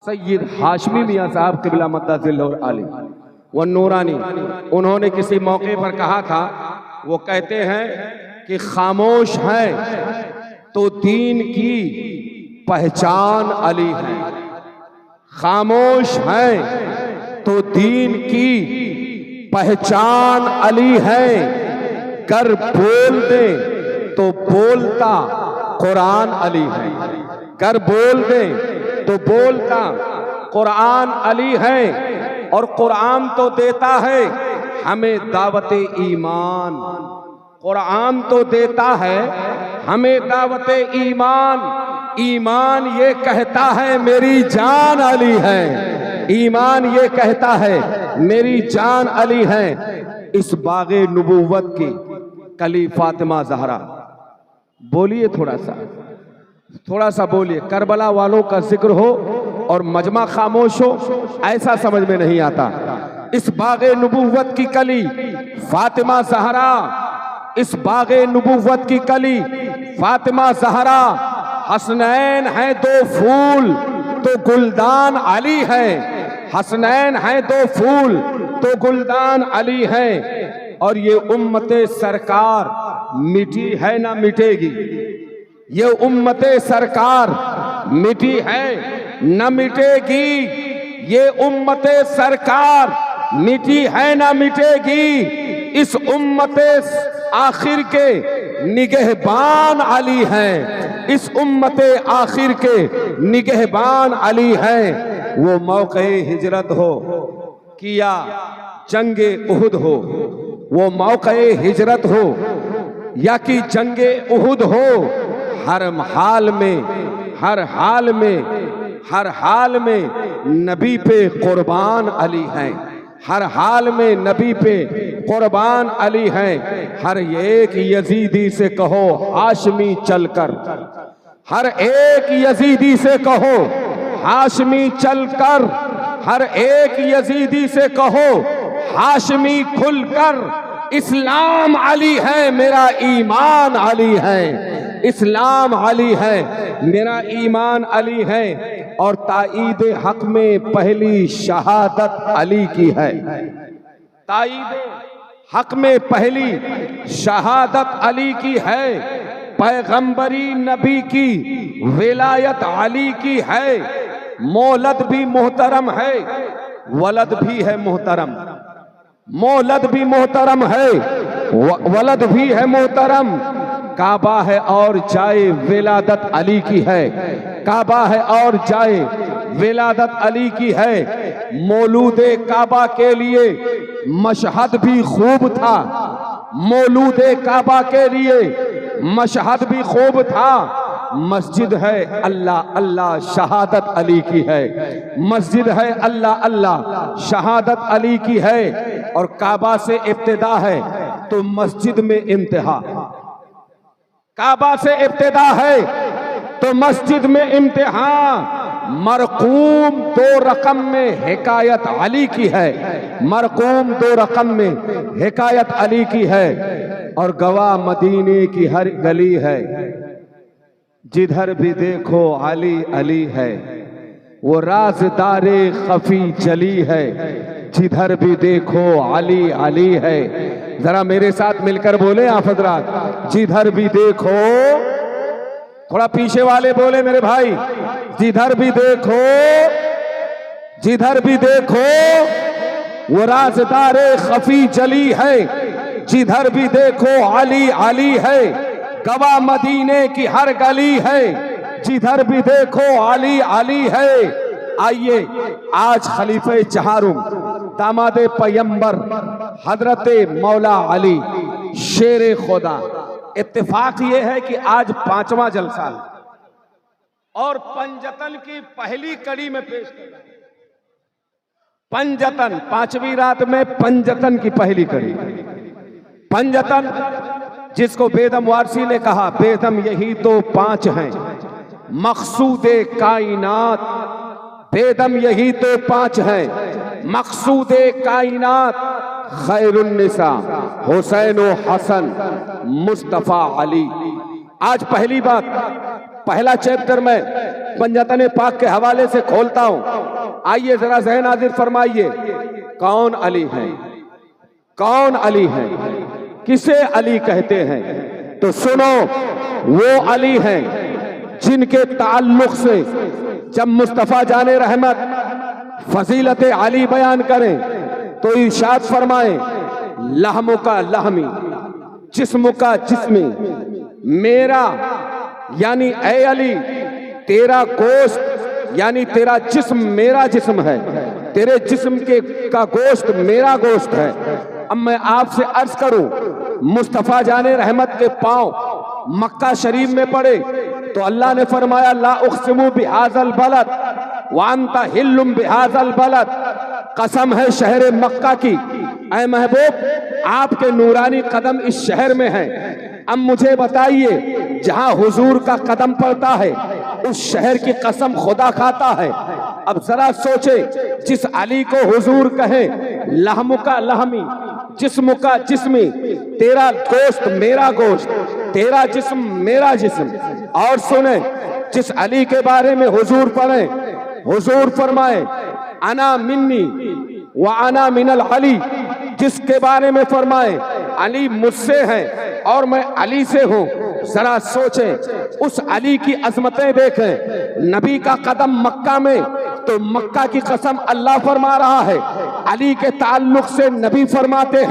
सैयद हाशमी मियाँ साहब क़िबला मद्दाज़िल और आली व नूरानी, उन्होंने किसी मौके पर कहा था, वो कहते हैं कि खामोश हैं तो दीन की पहचान अली है, खामोश हैं तो दीन की पहचान अली है, कर बोल दे तो बोलता कुरान अली है, कर बोल दे तो बोलता कुरान अली है। और कुरान तो देता है हमें दावते ईमान, कुरान तो देता है हमें दावते ईमान। ईमान ये कहता है मेरी जान अली है, ईमान ये कहता है मेरी जान अली है। इस बागे नबूवत की कली फातिमा ज़हरा, बोलिए थोड़ा सा बोलिए। करबला वालों का जिक्र हो और मजमा खामोश हो, ऐसा समझ में नहीं आता। इस बागे नबूवत की कली फातिमा ज़हरा, इस बागे नबूवत की कली फातिमा ज़हरा, हसनैन है दो फूल तो गुलदान अली है, हसनैन है दो फूल तो गुलदान अली है। और ये उम्मते सरकार मिटी है ना मिटेगी, ये उम्मते सरकार मिटी है न मिटेगी, ये उम्मते सरकार मिटी है न मिटेगी। इस उम्मते आखिर के निगहबान अली हैं, इस उम्मते आखिर के निगहबान अली हैं। वो मौके हिजरत हो किया जंगे उहुद हो, वो मौके हिजरत हो या कि जंगे उहुद हो, हर हाल में हर हाल में हर हाल में नबी पे कुर्बान अली हैं, हर हाल में नबी पे कुर्बान अली हैं। हर एक यजीदी से कहो हाशमी चलकर, हर एक यजीदी से कहो हाशमी चलकर, हर एक यजीदी से कहो हाशमी खुलकर। इस्लाम अली है मेरा ईमान अली है, इस्लाम अली है मेरा ईमान अली है। और ताईद हक में पहली शहादत अली की है, ताईद हक में पहली शहादत अली की है। पैगंबरी नबी की विलायत अली की है। मौलद भी मोहतरम है, वलद भी है मोहतरम, मौलद भी मोहतरम है, वलद भी है मोहतरम। काबा है और जाए विलादत अली की है, काबा है और जाए विलादत अली की है। मौलूदे काबा के लिए मशहद भी खूब था, मौलूदे काबा के लिए मशहद भी खूब था। मस्जिद है अल्लाह अल्लाह शहादत अली की है, मस्जिद है अल्लाह अल्लाह शहादत अली की है। और काबा से इब्तिदा है तो मस्जिद में इम्तिहा, काबा से इब्तिदा है तो मस्जिद में इम्तिहान। मरकूम दो रकम में हिकायत अली की है, मरकूम दो रकम में हिकायत अली की है। और गवाह मदीने की हर गली है, जिधर भी देखो अली अली है। वो राज़दारे खफी जली है, जिधर भी देखो अली अली है। जरा मेरे साथ मिलकर बोले आप हज़रात, जिधर भी देखो, थोड़ा पीछे वाले बोले मेरे भाई, जिधर भी देखो, जिधर भी देखो वो राज़दारे खफी जली है, जिधर भी देखो अली अली है। गवाह मदीने की हर गली है, जिधर भी देखो अली अली है। आइए आज खलीफे चहारुम दामादे पैगंबर हजरते मौला अली शेर खुदा, इत्तेफाक ये है कि आज 5वां जलसा और पंजतन की पहली कड़ी में पेश कर रहे हैं। पंजतन 5वीं रात में पंजतन की पहली कड़ी, पंजतन जिसको बेदम वारसी ने कहा, बेदम यही तो 5 हैं मकसूदे कायनात, बेदम यही तो 5 हैं मकसूदे कायनात। खैरुन्निसा हुसैन व हसन मुस्तफ़ा अली। आज पहली बात, पहला चैप्टर में पंजतन पाक के हवाले से खोलता हूं। आइए जरा ज़हन हाजिर फरमाइए, कौन अली है? कौन अली है? किसे अली कहते हैं? तो सुनो, वो अली हैं जिनके ताल्लुक से जब मुस्तफ़ा जाने रहमत फजीलत अली बयान करें तो इरशाद फरमाए, लहमु का लहमी, जिस्म का जिस्मी, मेरा यानी ऐ अली तेरा गोश्त यानी तेरा जिस्म मेरा जिस्म है, तेरे जिस्म के का गोश्त मेरा गोश्त है। अब मैं आपसे अर्ज करूं, मुस्तफ़ा जाने रहमत के पांव मक्का शरीफ में पड़े तो अल्लाह ने फरमाया, ला उक़सिमु बिहाज़ल बलद व अंता हिल्लुम बिहाज़ल बलद, कसम है शहर मक्का की, ऐ महबूब आपके नूरानी कदम इस शहर में है। अब मुझे बताइए, जहां हुजूर का कदम पड़ता है उस शहर की कसम खुदा खाता है। अब जरा सोचे, जिस अली को हुजूर कहे लहमु का लहमी, जिस्म का जिस्मी, तेरा गोश्त मेरा गोश्त, तेरा जिस्म मेरा जिस्म। और सुने, जिस अली के बारे में हुजूर पढ़े, हुजूर फरमाए, अना मिन्नी व अना मिनल अली, जिसके बारे में फरमाए अली मुझसे है और मैं अली से हूं। जरा सोचें, उस अली की अजमतें देखें। नबी का कदम मक्का में तो मक्का की कसम अल्लाह फरमा रहा है। अली के ताल्लुक से नबी फरमाते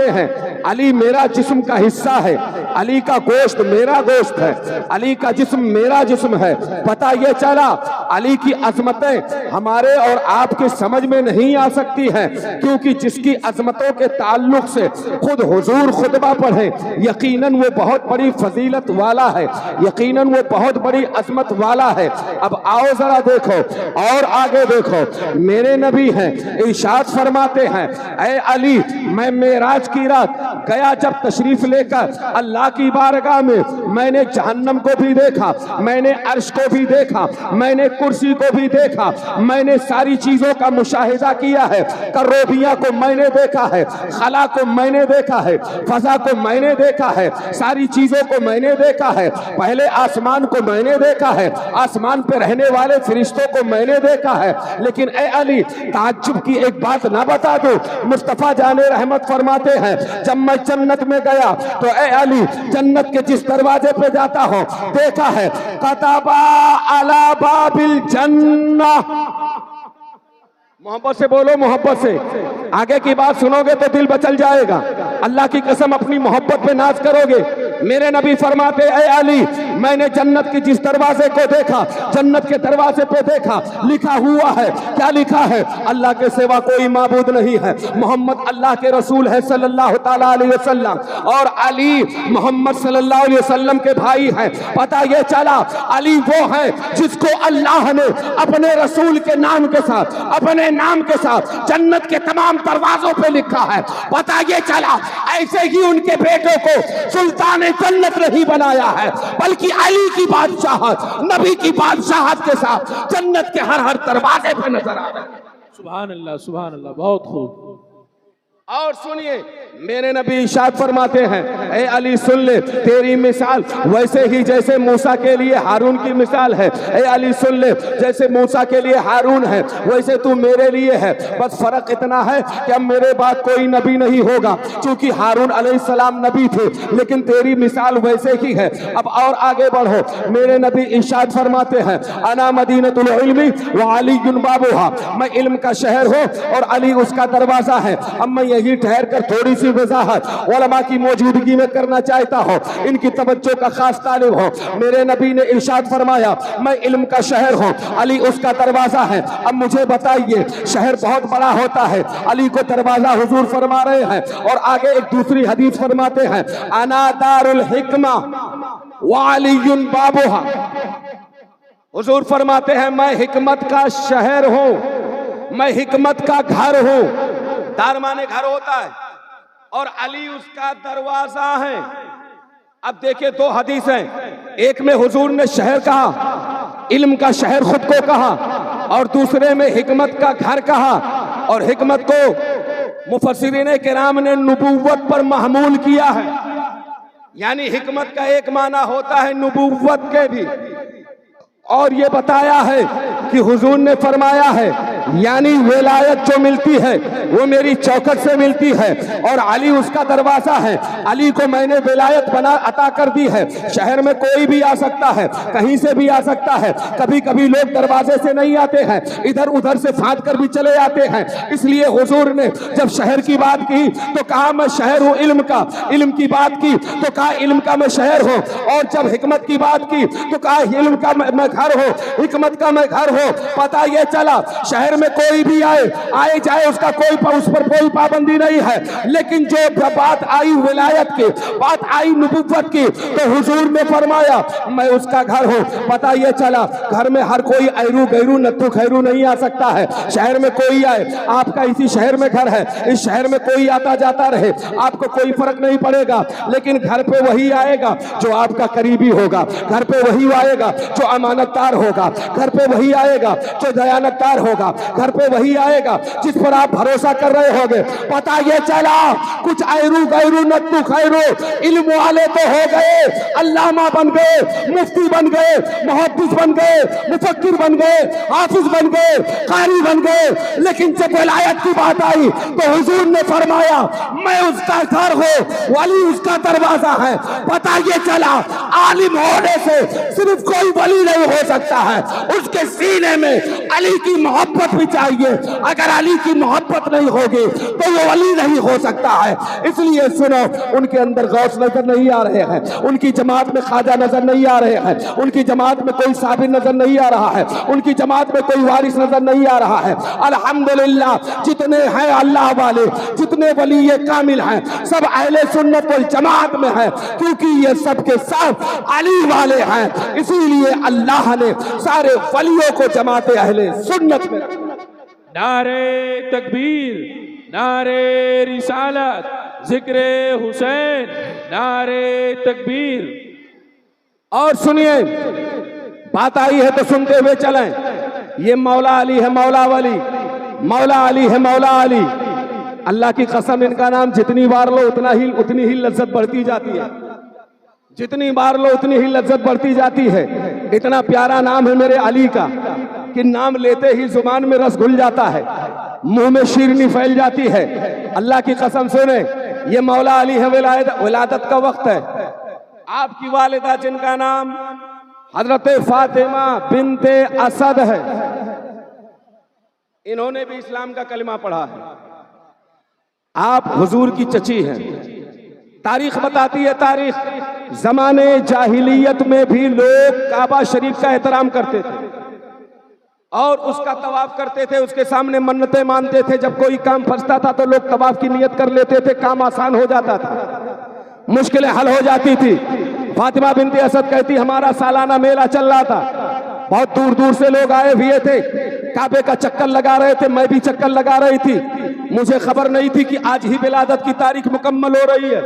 हैं अली मेरा जिस्म का हिस्सा है, अली का गोश्त मेरा गोश्त है, अली का जिस्म मेरा जिस्म है। पता ये चला, अली की अजमतें हमारे और आपके समझ में नहीं आ सकती हैं, क्योंकि जिसकी अजमतों के ताल्लुक से खुद हुजूर खुतबा पढ़े, यकीनन वो बहुत बड़ी फजीलत वाला है, यकीनन वो बहुत बड़ी अजमत वाला है। अब आओ जरा देखो और आगे देखो, मेरे नबी हैं, इरशाद फरमाते हैं, ऐ अली मैं मेराज की रात गया जब तशरीफ लेकर अल्लाह की बारगाह में, मैंने जहन्नम को भी देखा, मैंने अर्श को भी देखा, मैंने कुर्सी को भी देखा, मैंने सारी चीजों का मुशाहिदा किया है। करोबिया को मैंने देखा है, खला को मैंने देखा है, फजा को मैंने देखा है, सारी चीजों को मैंने देखा है। पहले आसमान को मैंने देखा है, आसमान पे रहने वाले फरिश्तों को मैंने देखा है। लेकिन ए अली, ताज्जुब की एक बात ना बता दो, मुस्तफा जाने रहमत फरमाते हैं, जब मैं जन्नत में गया तो ए अली जन्नत के जिस दरवाजे पे जाता हूं देखा है, कतबा अला बाबिल जन्नह। मोहब्बत से बोलो, मोहब्बत से। आगे की बात सुनोगे तो दिल बचल जाएगा। अल्लाह की कसम अपनी मोहब्बत पे नाज करोगे। मेरे नबी फरमाते, ऐ अली मैंने जन्नत की जिस दरवाजे को देखा, जन्नत के दरवाजे पे देखा, लिखा हुआ है, क्या लिखा है? अल्लाह के सिवा कोई माबूद नहीं है, मोहम्मद अल्लाह के रसूल है सल्लल्लाहु ताला अलैहि वसल्लम, और अली मोहम्मद सल्लल्लाहु अलैहि वसल्लम के भाई हैं। पता ये चला, अली वो है जिसको अल्लाह ने अपने रसूल के नाम के साथ, अपने नाम के साथ जन्नत के तमाम दरवाजों पे लिखा है। पता ये चला, ऐसे ही उनके बेटों को सुल्तान जन्नत नहीं बनाया है, बल्कि अली की बादशाहत, नबी की बादशाहत के साथ जन्नत के हर हर दरवाजे पे नजर आ रहे हैं। सुभान अल्लाह, सुभान अल्लाह, बहुत खूब। और सुनिए, मेरे नबी इरशाद फरमाते हैं, ए अली सुन ले, तेरी मिसाल वैसे ही जैसे मूसा के लिए हारून की मिसाल है। ए अली सुन ले, जैसे मूसा के लिए हारून है वैसे तू मेरे लिए है। बस फर्क इतना है कि अब मेरे बाद कोई नबी नहीं होगा, क्योंकि हारून अलैहिस्सलाम नबी थे, लेकिन तेरी मिसाल वैसे ही है। अब और आगे बढ़ो, मेरे नबी इरशाद फरमाते हैं, अना मदीनतुल इल्मी व अलीयुन बाबुहा, मैं इल्म का शहर हूँ और अली उसका दरवाजा है। अब मैं यही ठहर कर थोड़ी सी वजाहत उलमा की मौजूदगी में करना चाहता हूँ, इनकी तवज्जो का खास तालिब हो। मेरे नबी ने इरशाद फरमाया, मैं इल्म का शहर हूँ, अली उसका दरवाजा है। अब मुझे बताइए, शहर बहुत बड़ा होता है, अली को दरवाजा हुजूर फरमा रहे हैं। और आगे एक दूसरी हदीस फरमाते हैं, अना दारुल हिकमा व अलीयुन बाबुहा, हुजूर फरमाते हैं, मैं हिकमत का शहर हूँ, मैं हिकमत का घर हूँ। दार माने घर होता है और अली उसका दरवाजा है। अब देखिए, दो हदीस हैं, एक में हुजूर ने शहर कहा, इल्म का शहर खुद को कहा, और दूसरे में हिकमत का घर कहा। और हिकमत को मुफस्सिरीन किराम ने नबूवत पर महमूल किया है, यानी हिकमत का एक माना होता है नबूवत के भी, और ये बताया है कि हुजूर ने फरमाया है, यानी विलायत जो मिलती है वो मेरी चौखट से मिलती है और अली उसका दरवाजा है। अली को मैंने विलायत बना अता कर दी है। शहर में कोई भी आ सकता है, कहीं से भी आ सकता है। कभी कभी लोग दरवाजे से नहीं आते हैं, इधर उधर से फांद कर भी चले आते हैं। इसलिए हुजूर ने जब शहर की बात की तो कहा मैं शहर हूँ इल्म का, इल्म की बात की तो कहा इल्म का मैं शहर हूँ, और जब हिकमत की बात की तो कहा इल्म का मैं घर हूँ, हिकमत का मैं घर हूँ। पता ये चला शहर में कोई भी आए जाए उसका उस पर कोई पाबंदी नहीं है। लेकिन जो बात आई विलायत की, बात आई नबुव्वत की, तो हुजूर ने फरमाया मैं उसका घर हूँ। पता ये चला घर में हर कोई ऐरू गैरू नत्थु खैरू नहीं आ सकता है। शहर में कोई आए, आपका इसी शहर में घर है, इस शहर में कोई आता जाता रहे, आपको कोई फर्क नहीं पड़ेगा। लेकिन घर पे वही आएगा जो आपका करीबी होगा, घर पे वही आएगा जो अमानतदार होगा, घर पे वही आएगा जो दयानतदार होगा, घर पे वही आएगा जिस पर आप भरोसा कर रहे होगे। पता ये चला कुछ ऐरू गैरू नत्थु खैरू इल्म वाले तो हो गए, अल्लामा बन गए, मुफ्ती बन गए, मुहद्दिस बन गए, मुफक्किर बन गए, हाफिज बन गए, कारी बन गए। लेकिन जब विलायत की बात आई तो हुजूर ने फरमाया मैं उसका घर हूँ, वली उसका दरवाजा है। पता ये चला आलिम होने से सिर्फ कोई वली नहीं हो सकता है, उसके सीने में अली की मोहब्बत भी चाहिए। अगर अली की मोहब्बत नहीं होगी तो वो वली नहीं हो सकता है। इसलिए सुनो, उनके अंदर गौस नजर नहीं आ रहे हैं, उनकी जमात में ख्वाजा नजर नहीं आ रहे हैं, उनकी जमात में कोई साबिर नजर नहीं आ रहा है, उनकी जमात में कोई वारिस नजर नहीं आ रहा है। अल्हम्दुलिल्लाह जितने हैं अल्लाह वाले, जितने वली ये कामिल हैं, सब अहले सुन्नत वल जमात में हैं, क्योंकि ये सब के सब अली वाले हैं। इसीलिए अल्लाह ने सारे वलियों को जमात अहले सुन्नत में रखा। नारे तकबीर, नारे रिसालत, जिक्रे हुसैन, नारे तकबीर। और सुनिए, बात आई है तो सुनते हुए चलें। ये मौला अली है, मौला वली, मौला अली है, मौला अली। अल्लाह की कसम इनका नाम जितनी बार लो उतनी ही लज्जत बढ़ती जाती है, जितनी बार लो उतनी ही लज्जत बढ़ती जाती है। इतना प्यारा नाम है मेरे अली का कि नाम लेते ही जुबान में रस घुल जाता है, मुंह में शीरनी फैल जाती है। अल्लाह की कसम सुने, ये मौला अली है, विलादत का वक्त है। आपकी वालिदा जिनका नाम हजरत फातिमा बिनते असद है, इन्होंने भी इस्लाम का कलिमा पढ़ा है। आप हुजूर की चची हैं। तारीख बताती है, तारीख जमाने जाहिलियत में भी लोग काबा शरीफ का एहतराम करते थे और उसका तवाफ करते थे, उसके सामने मन्नतें मानते थे। जब कोई काम फंसता था तो लोग तवाफ की नियत कर लेते थे, काम आसान हो जाता था, मुश्किलें हल हो जाती थी। फातिमा बिनते असद कहती हमारा सालाना मेला चल रहा था, बहुत दूर दूर से लोग आए हुए थे, काबे का चक्कर लगा रहे थे, मैं भी चक्कर लगा रही थी। मुझे खबर नहीं थी कि आज ही विलादत की तारीख मुकम्मल हो रही है।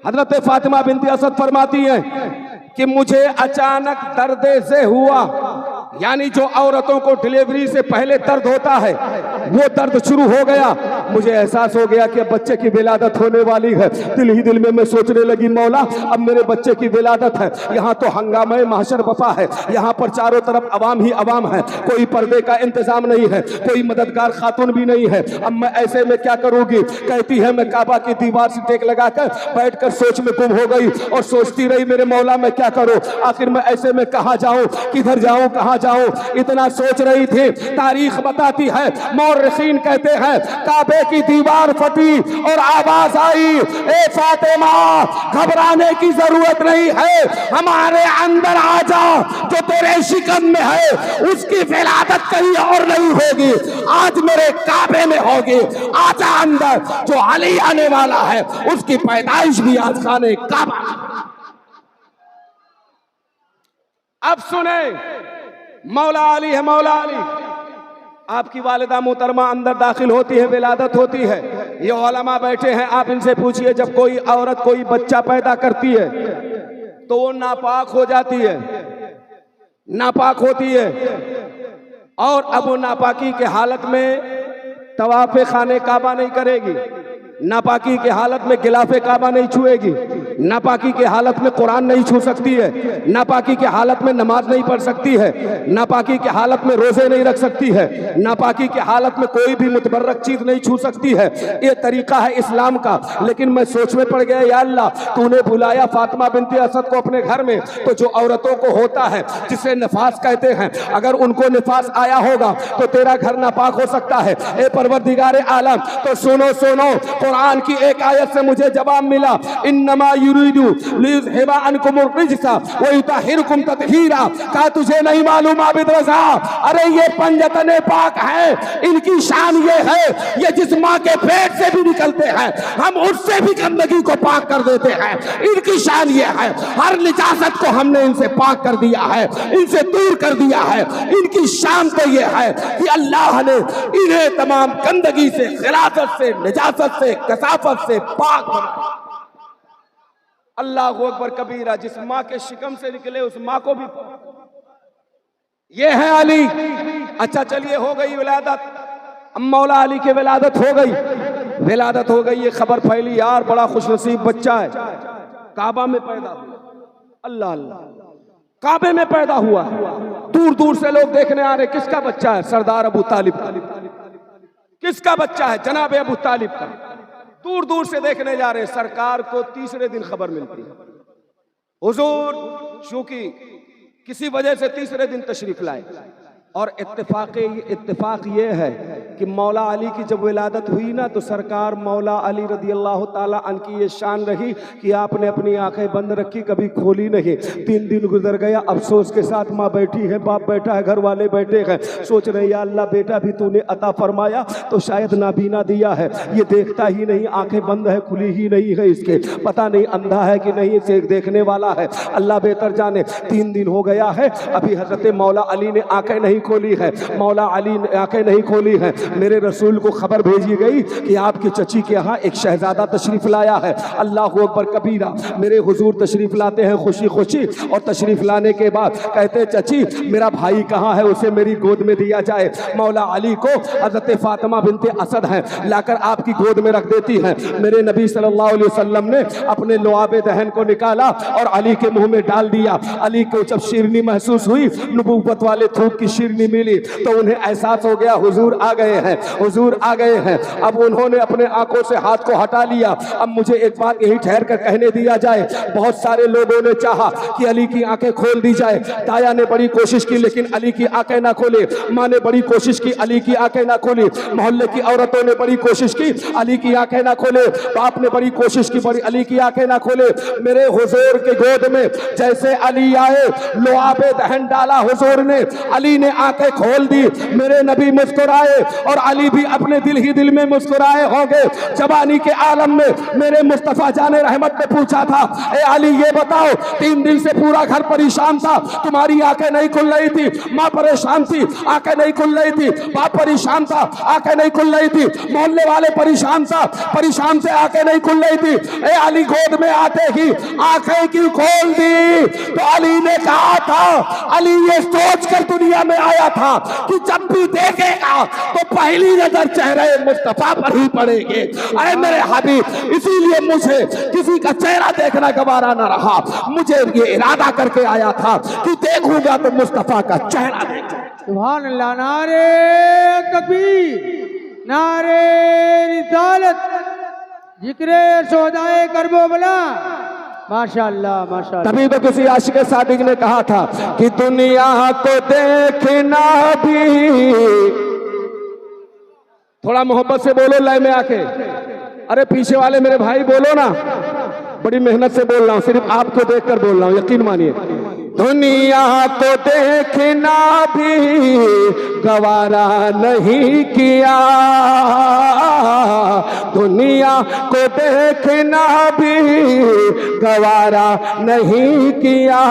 हजरत फातिमा बिनते असद फरमाती हैं कि मुझे अचानक दर्द से हुआ, यानी जो औरतों को डिलीवरी से पहले दर्द होता है वो दर्द शुरू हो गया। मुझे एहसास हो गया कि बच्चे की विलादत होने वाली है। दिल ही दिल में मैं सोचने लगी, मौला अब मेरे बच्चे की विलादत है, यहाँ तो हंगामा महशर बपा है, यहाँ पर चारों तरफ अवाम ही अवाम है, कोई पर्दे का इंतजाम नहीं है, कोई मददगार खातून भी नहीं है। अब मैं ऐसे में क्या करूंगी? कहती है मैं काबा की दीवार से टेक लगाकर बैठकर सोच में गुम हो गई और सोचती रही मेरे मौला मैं क्या करूं, आखिर मैं ऐसे में कहाँ जाऊं, किधर जाऊं, कहाँ जाऊं, इतना सोच रही थी। तारीख बताती है, मौर्रिखीन कहते हैं काबे की दीवार फटी और आवाज आई, ए फातिमा घबराने की जरूरत नहीं है, हमारे अंदर आ जा, जो तेरे शिकन में है उसकी विलादत कहीं और नहीं होगी, आज मेरे काबे में होगी, आजा अंदर, जो अली आने वाला है उसकी पैदाइश भी आज खाने काबा। अब सुने, मौला अली है, मौला अली। आपकी वालिदा मोहतरमा अंदर दाखिल होती है, विलादत होती है, ये उलमा बैठे हैं, आप इनसे पूछिए जब कोई औरत कोई बच्चा पैदा करती है तो वो नापाक हो जाती है, नापाक होती है, और अब वो नापाकी के हालत में तवाफ़े खाने काबा नहीं करेगी, नापाकी के हालत में गिलाफे काबा नहीं छुएगी, नापाकी के हालत में कुरान नहीं छू सकती है, नापाकी के हालत में नमाज नहीं पढ़ सकती है, नापाकी के हालत में रोजे नहीं रख सकती है, नापाकी के हालत में कोई भी मुतबर्रक चीज नहीं छू सकती है। ये तरीका है इस्लाम का। लेकिन मैं सोच में पड़ गया, या अल्लाह तूने बुलाया फातिमा बिनते असद को अपने घर में, तो जो औरतों को होता है जिसे निफास कहते हैं, अगर उनको निफास आया होगा तो तेरा घर नापाक हो सकता है। ए परवरदिगारे आलम, तो सुनो सुनो, कुरान की एक आयत से मुझे जवाब मिला, इन्नमा युरीदु लियुज़हिबा अन्कुम रिज्सा व युतहिरकुम तत्हीरा। का तुझे नहीं मालूम आबिद रज़ा, अरे ये पंजतने पाक है, इनकी शान ये है, ये जिस माँ के पेट से भी निकलते हैं हम उससे भी गंदगी को पाक कर देते हैं। इनकी शान ये है, हर निजासत को हमने इनसे पाक कर दिया है, इनसे दूर कर दिया है। इनकी शान तो ये है कि अल्लाह ने इन्हें तमाम गंदगी से, खिलाफत से, निजासत से, कसाफत से पाक बनाया। अल्लाहु अकबर कबीरा। जिस माँ के शिकम से निकले उस माँ को भी, ये है अली। अच्छा चलिए, हो गई विलादत, अब मौला अली की विलादत हो गई, विलादत हो गई, ये खबर फैली, यार बड़ा खुशनसीब बच्चा है, काबा में पैदा हुआ। अल्लाह अल्लाह, काबे में पैदा हुआ, दूर दूर से लोग देखने आ रहे, किसका बच्चा है? सरदार अबू तालिब का। किसका बच्चा है? जनाब अबू तालिब का। दूर दूर से देखने जा रहे। सरकार को तीसरे दिन खबर मिलती है, हुजूर चूंकि किसी वजह से तीसरे दिन तशरीफ लाए, और इत्तेफाक ये है कि मौला अली की जब विलादत हुई ना, तो सरकार मौला अली रदी अल्लाह ताला अन्हु की ये शान रही कि आपने अपनी आंखें बंद रखी, कभी खोली नहीं। 3 दिन गुजर गया, अफसोस के साथ माँ बैठी है, बाप बैठा है, घर वाले बैठे हैं, सोच रहे या अल्लाह बेटा भी तूने अता फरमाया तो शायद नाबीना दिया है, ये देखता ही नहीं, आंखें बंद है, खुली ही नहीं है, इसके पता नहीं अंधा है कि नहीं, इसे देखने वाला है, अल्लाह बेहतर जाने। 3 दिन हो गया है, अभी हजरत मौला अली ने आंखें नहीं खोली है, मौला अली ने आंखें नहीं खोली है। मेरे रसूल को खबर भेजी गई कि आपकी चची के यहाँ एक शहजादा तशरीफ लाया है। अल्लाह अकबर कबीरा। मेरे हुजूर तशरीफ लाते हैं खुशी खुशी, और तशरीफ लाने के बाद कहते, चची मेरा भाई कहाँ है, उसे मेरी गोद में दिया जाए। मौला अली को हजरत फातिमा बिनते असद हैं, लाकर आपकी गोद में रख देती हैं। मेरे नबी सल्लल्लाहु अलैहि वसल्लम ने अपने लुआबे दहन को निकाला और अली के मुंह में डाल दिया। अली को जब शिरनी महसूस हुई, नबूवत वाले थूक की शिरनी मिली, तो उन्हें एहसास हो गया हुजूर आ गए हैं, हुजूर आ गए हैं। अब उन्होंने अपने आंखों से हाथ को हटा लिया। अब मुझे एक बात यही ठहर कर कहने दिया जाए, बहुत सारे लोगों ने चाहा कि अली की आंखें खोल दी जाए। ताया ने बड़ी कोशिश की लेकिन अली की आंखें ना खोले, माँ ने बड़ी कोशिश की, अली की आंखें ना खोली, मोहल्ले की औरतों ने बड़ी कोशिश की, अली की आंखें ना खोले, बाप ने बड़ी कोशिश की, बड़ी अली की आंखें ना खोले। मेरे हुजूर के गोद में जैसे अली आए, लुआबे दहन डाला हुजूर ने, अली ने आंखें खोल दी। मेरे नबी मुस्कुराए और अली भी अपने दिल ही दिल में मुस्कुराए होंगे। जवानी के आलम में मेरे मुस्तफा जाने रहमत ने पूछा था, ए अली ये बताओ, 3 दिन से पूरा घर परेशान था, तुम्हारी आंखें नहीं खुल रही थी, माँ परेशान थी, आंखें नहीं खुल रही थी, बाप परेशान था, आंखें नहीं खुल रही थी, मोहल्ले वाले परेशान था, परेशान से आंखें नहीं खुल रही थी। ए अली गोद में आते ही आंखें क्यों खोल दी? तो अली ने कहा था, अली ये सोच कर दुनिया में आया था कि जब भी देखेगा तो पहली नजर चेहरे मुस्तफा पर ही पड़ेगी। अरे मेरे हबीब, इसीलिए मुझे किसी का चेहरा देखना गवारा न रहा, मुझे ये इरादा करके आया था कि देखूंगा तो मुस्तफा का चेहरा देखूंगा। सुभान अल्लाह। नारे तकबीर, नारे रिसालत, जिक्रे शोहदाए करबला। माशाअल्लाह माशाअल्लाह। तभी तो किसी आशिक सादिक ने कहा था कि दुनिया को देखना भी, थोड़ा मोहब्बत से बोलो लय में आके, अरे पीछे वाले मेरे भाई बोलो ना, बड़ी मेहनत से बोल रहा हूँ, सिर्फ आपको देखकर बोल रहा हूँ, यकीन मानिए। दुनिया को देखना भी गवारा नहीं किया, दुनिया को देखना भी गवारा नहीं किया,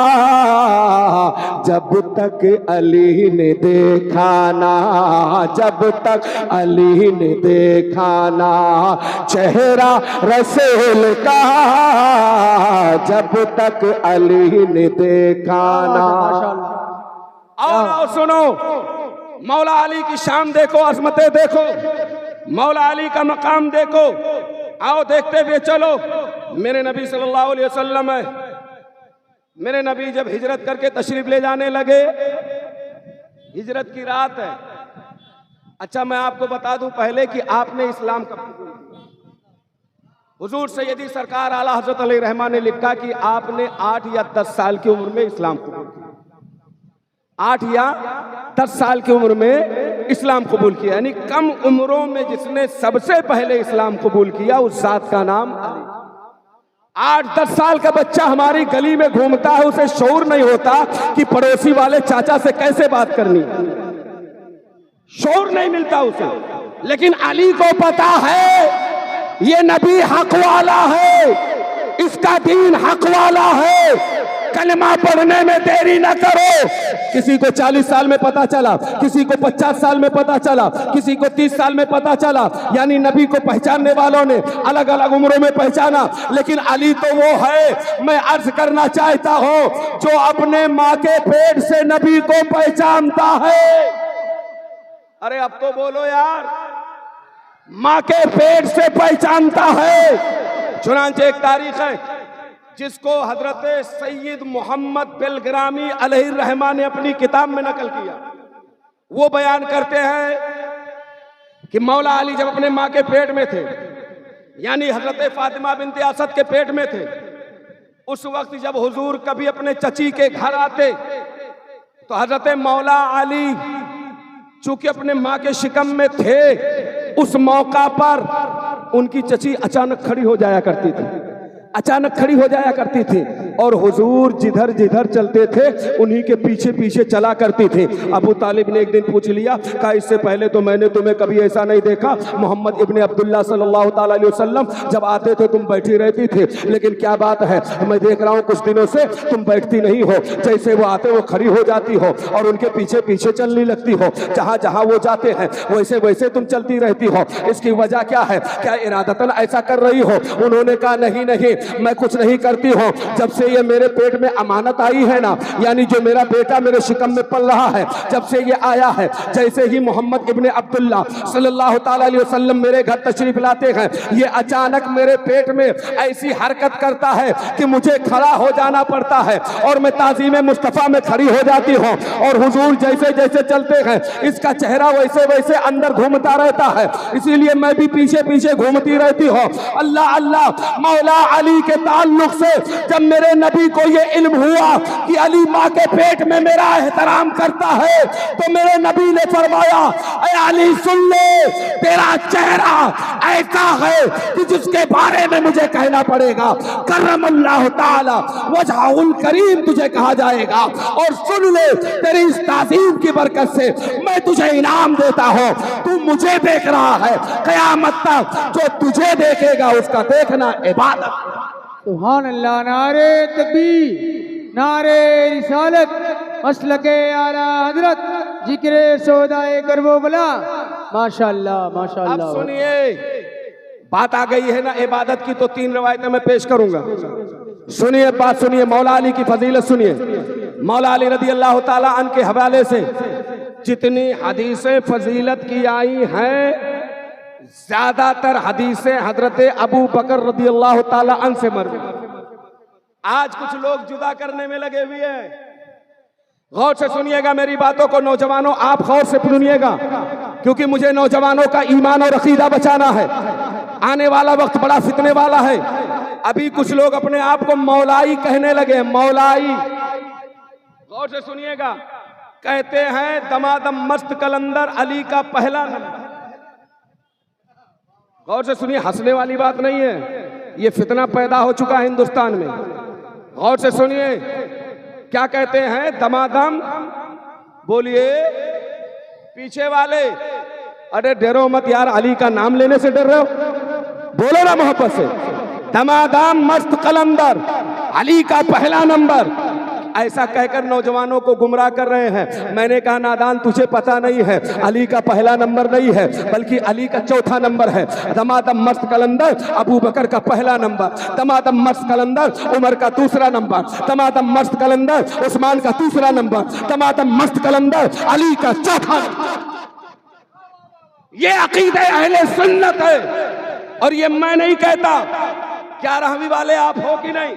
जब तक अली ने देखा ना, जब तक अली ने देखा ना चेहरा रसूल का, जब तक अली ने देखा ना। और सुनो, मौला अली की शान देखो, अजमतें देखो, मौला अली का मकाम देखो, आओ देखते हुए चलो। मेरे नबी सल्लल्लाहु अलैहि वसल्लम है, मेरे नबी जब हिजरत करके तशरीफ ले जाने लगे, हिजरत की रात है। अच्छा मैं आपको बता दूं पहले कि आपने इस्लाम कब कबूल किया। हुजूर सैयदी सरकार आला हजरत अली रहमान ने लिखा कि आपने 8 या 10 साल की उम्र में इस्लाम कबूल किया। 8 या 10 साल की उम्र में इस्लाम कबूल किया, यानी कम उम्रों में जिसने सबसे पहले इस्लाम कबूल किया उस जात का नाम अली। 8-10 साल का बच्चा हमारी गली में घूमता है, उसे शऊर नहीं होता कि पड़ोसी वाले चाचा से कैसे बात करनी, शऊर नहीं मिलता उसे। लेकिन अली को पता है ये नबी हक वाला है, इसका दीन हक वाला है, कलमा पढ़ने में देरी न करो। किसी को 40 साल में पता चला, किसी को 50 साल में पता चला, किसी को 30 साल में पता चला, यानी नबी को पहचानने वालों ने अलग अलग उम्रों में पहचाना। लेकिन अली तो वो है, मैं अर्ज करना चाहता हूं, जो अपने माँ के पेट से नबी को पहचानता है। अरे अब तो बोलो यार, माँ के पेट से पहचानता है। चुनांचे एक तारीख है जिसको हजरत सैयद मोहम्मद बेलग्रामी अलैहिर्रहमान ने अपनी किताब में नकल किया। वो बयान करते हैं कि मौला अली जब अपने माँ के पेट में थे, यानी हजरत फातिमा बिनते असद के पेट में थे, उस वक्त जब हुजूर कभी अपने चची के घर आते तो हजरत मौला अली चूंकि अपने माँ के शिकम में थे, उस मौका पर उनकी चची अचानक खड़ी हो जाया करती थी, अचानक खड़ी हो जाया करती थी और हुजूर जिधर जिधर चलते थे उन्हीं के पीछे पीछे चला करती थी। अबू तालिब ने एक दिन पूछ लिया, कहा इससे पहले तो मैंने तुम्हें कभी ऐसा नहीं देखा, मोहम्मद इब्ने अब्दुल्ला सल्लल्लाहु ताला अलैहि वसल्लम जब आते थे तुम बैठी रहती थी, लेकिन क्या बात है मैं देख रहा हूँ कुछ दिनों से तुम बैठती नहीं हो, जैसे वो आते वो खड़ी हो जाती हो और उनके पीछे पीछे चलने लगती हो, जहाँ जहाँ वो जाते हैं वैसे वैसे तुम चलती रहती हो, इसकी वजह क्या है, क्या इरादतन ऐसा कर रही हो? उन्होंने कहा नहीं नहीं मैं कुछ नहीं करती हूँ, जब से ये मेरे पेट में अमानत आई है ना, यानी जो मेरा बेटा मेरे शिकम में पल रहा है, जब से ये आया है, जैसे ही मोहम्मद इब्ने अब्दुल्ला सल्लल्लाहु ताला अलैहि वसल्लम मेरे घर तशरीफ लाते हैं, ये अचानक मेरे पेट में ऐसी हरकत करता है कि मुझे खड़ा हो जाना पड़ता है और मैं ताज़ीम मुस्तफ़ा में खड़ी हो जाती हूँ और हुजूर जैसे जैसे चलते हैं इसका चेहरा वैसे वैसे अंदर घूमता रहता है, इसीलिए मैं भी पीछे पीछे घूमती रहती हूँ। अल्लाह अल्लाह मौला अली के ताल्लुक से जब मेरे नबी को ये इल्म हुआ कि अली माँ के पेट में मेरा एहतराम करता है, तो मेरे नबी ने फरमाया, ऐ अली सुन ले, तेरा चेहरा ऐसा है कि जिसके बारे में मुझे कहना पड़ेगा, करमल्लाहु ताला वजहुल करीम तुझे कहा जाएगा। और सुन ले, तेरी इस ताज़ीम की बरकत से मैं तुझे इनाम देता हूँ, तू मुझे देख रहा है, क़यामत तक जो तुझे देखेगा उसका देखना इबादत। सुभान अल्लाह। नारे तकबीर, नारे रिसालत, मसलके आला हजरत, जिक्रे सौदाए करबो बला। माशाअल्लाह माशाअल्लाह। अब सुनिए, बात आ गई है ना इबादत की, तो 3 रवायतें मैं पेश करूंगा। सुनिए बात, सुनिए मौला अली की फजीलत सुनिए। मौला अली रदी अल्लाह ताला अन्हु के हवाले से जितनी हदीसें फजीलत की आई हैं, ज्यादातर हदीसें हजरत अबू बकर रदी अल्लाह ताला अन्हु से मरवी। आज कुछ लोग जुदा करने में लगे हुए हैं। गौर से सुनिएगा मेरी बातों को नौजवानों, आप गौर से सुनिएगा, क्योंकि मुझे नौजवानों का ईमान और अकीदा बचाना है। आने वाला वक्त बड़ा फितने वाला है। अभी कुछ लोग अपने आप को मौलाई कहने लगे, मौलाई। गौर से सुनिएगा, कहते हैं दमादम मस्त कलंदर अली का पहला नंबर। गौर से सुनिए, हंसने वाली बात नहीं है, ये फितना पैदा हो चुका है हिंदुस्तान में। गौर से सुनिए, क्या कहते हैं दमादम, बोलिए पीछे वाले, अरे डरो मत यार, अली का नाम लेने से डर रहे हो, बोलो ना मोहब्बत से। दमादम मस्त कलंदर अली का पहला नंबर, ऐसा कहकर नौजवानों को गुमराह कर रहे हैं। मैंने कहा नादान, तुझे पता नहीं है, अली का पहला नंबर नहीं है, बल्कि अली का चौथा नंबर है। दमादम मस्त कलंदर अबू बकर का पहला नंबर, दमादम मस्त कलंदर उमर का दूसरा नंबर, दमादम मस्त कलंदर उस्मान का तीसरा नंबर, दमादम मस्त कलंदर अली का चौथा नंबर। ये अकीदे अहले सुन्नत है, और ये मैं नहीं कहता, 11वीं वाले आप हो कि नहीं?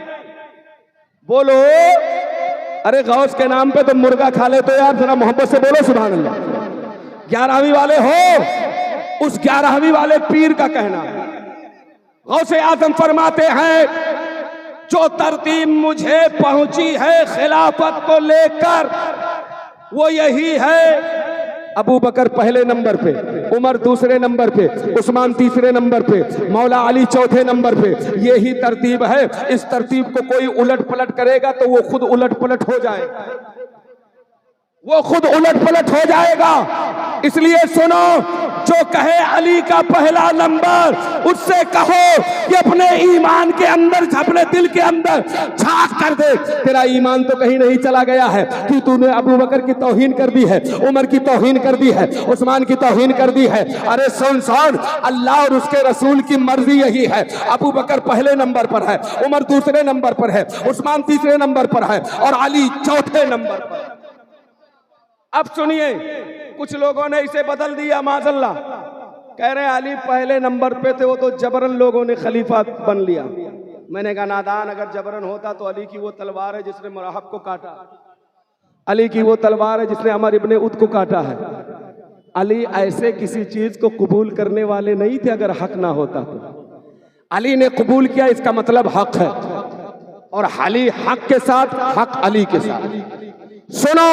बोलो। अरे गौस के नाम पे तो मुर्गा खा ले तो यार, जरा मोहब्बत से बोलो सुभान अल्लाह। 11वीं वाले हो? उस 11वीं वाले पीर का कहना है। गौसे आजम फरमाते हैं, जो तरतीब मुझे पहुंची है खिलाफत को लेकर, वो यही है। अबू बकर पहले नंबर पे, उमर दूसरे नंबर पे, उस्मान तीसरे नंबर पे, मौला अली चौथे नंबर पे। यही तरतीब है। इस तरतीब को कोई उलट पलट करेगा तो वो खुद उलट पलट हो जाएगा, वो खुद उलट पलट हो जाएगा। इसलिए सुनो, जो कहे अली का पहला नंबर, उससे कहो कि अपने ईमान के अंदर, अपने दिल के अंदर झांक कर दे। तेरा ईमान तो कहीं नहीं चला गया है कि तूने अबू बकर की तौहीन कर दी है, उमर की तौहीन कर दी है, उस्मान की तौहीन कर दी है। अरे सुन, अल्लाह और उसके रसूल की मर्जी यही है। अबू बकर पहले नंबर पर है, उमर दूसरे नंबर पर है, उस्मान तीसरे नंबर पर है और अली चौथे नंबर पर। अब सुनिए, कुछ लोगों ने इसे बदल दिया माज़अल्लाह, कह रहे अली पहले नंबर पे थे, वो तो जबरन लोगों ने खलीफा बन लिया। मैंने कहा नादान, अगर जबरन होता तो अली की वो तलवार है जिसने मुराहब को काटा, अली की वो तलवार है जिसने अमर इब्ने उद को काटा है। अली ऐसे किसी चीज को कबूल करने वाले नहीं थे अगर हक ना होता तो। अली ने कबूल किया, इसका मतलब हक है, और अली हक के साथ, हक अली के साथ। सुनो,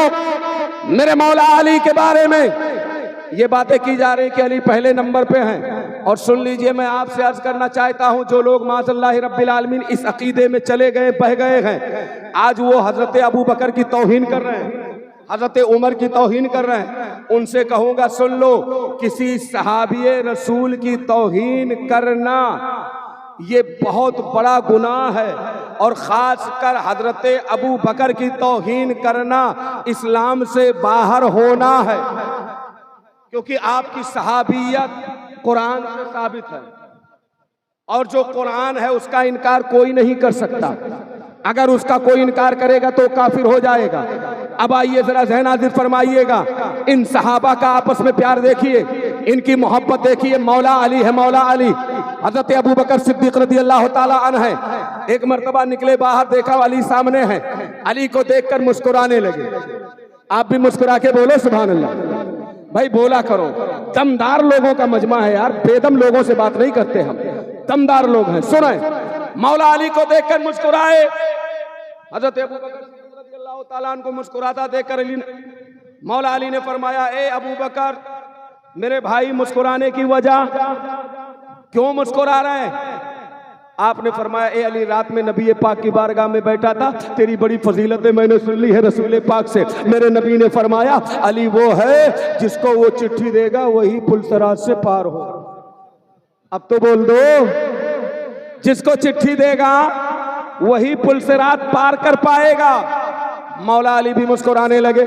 मेरे मौला अली के बारे में ये बातें की जा रही कि अली पहले नंबर पे हैं। और सुन लीजिए, मैं आपसे अर्ज करना चाहता हूं, जो लोग माज़अल्लाह रब्बिल आलमीन इस अकीदे में चले गए, बह गए हैं, आज वो हजरत अबू बकर की तौहीन कर रहे हैं, हजरत उमर की तौहीन कर रहे हैं, उनसे कहूंगा सुन लो, किसी सहाबी रसूल की तौहीन करना ये बहुत बड़ा गुनाह है, और खासकर हजरत अबू बकर की तौहीन करना इस्लाम से बाहर होना है, क्योंकि आपकी सहाबियत कुरान से साबित है, और जो कुरान है उसका इनकार कोई नहीं कर सकता। अगर उसका कोई इनकार करेगा तो काफिर हो जाएगा। अब आइए जरा ज़हन हाजिर फरमाइएगा, इन सहाबा का आपस में प्यार देखिए, इनकी मोहब्बत देखिए। मौला अली है, मौला अली। हज़रत अबू बकर सिद्दीक़ रज़ियल्लाहु ताला अन्हु है। एक मर्तबा निकले बाहर, देखा अली सामने है, अली को देखकर मुस्कुराने लगे। आप भी मुस्कुरा के बोलो सुभान अल्लाह। भाई बोला करो, दमदार लोगों का मजमा है यार, बेदम लोगों से बात नहीं करते हम, दमदार लोग हैं। सुने, मौला अली को देखकर मुस्कुराए। हज़रत अबू बकर रज़ियल्लाहु ताला अन्हु को मुस्कुराता देखकर मौला अली ने फरमाया, ए अबू बकर, मेरे भाई मुस्कुराने की वजह, क्यों मुस्कुरा रहे हैं? आपने फरमाया, ए अली, रात में नबी पाक की बारगाह में बैठा था, तेरी बड़ी फजीलतें मैंने सुन ली है रसूल पाक से। मेरे नबी ने फरमाया, अली वो है जिसको वो चिट्ठी देगा वही पुलसरात से पार हो। अब तो बोल दो, जिसको चिट्ठी देगा वही पुलसरात पार कर पाएगा। मौला अली भी मुस्कुराने लगे।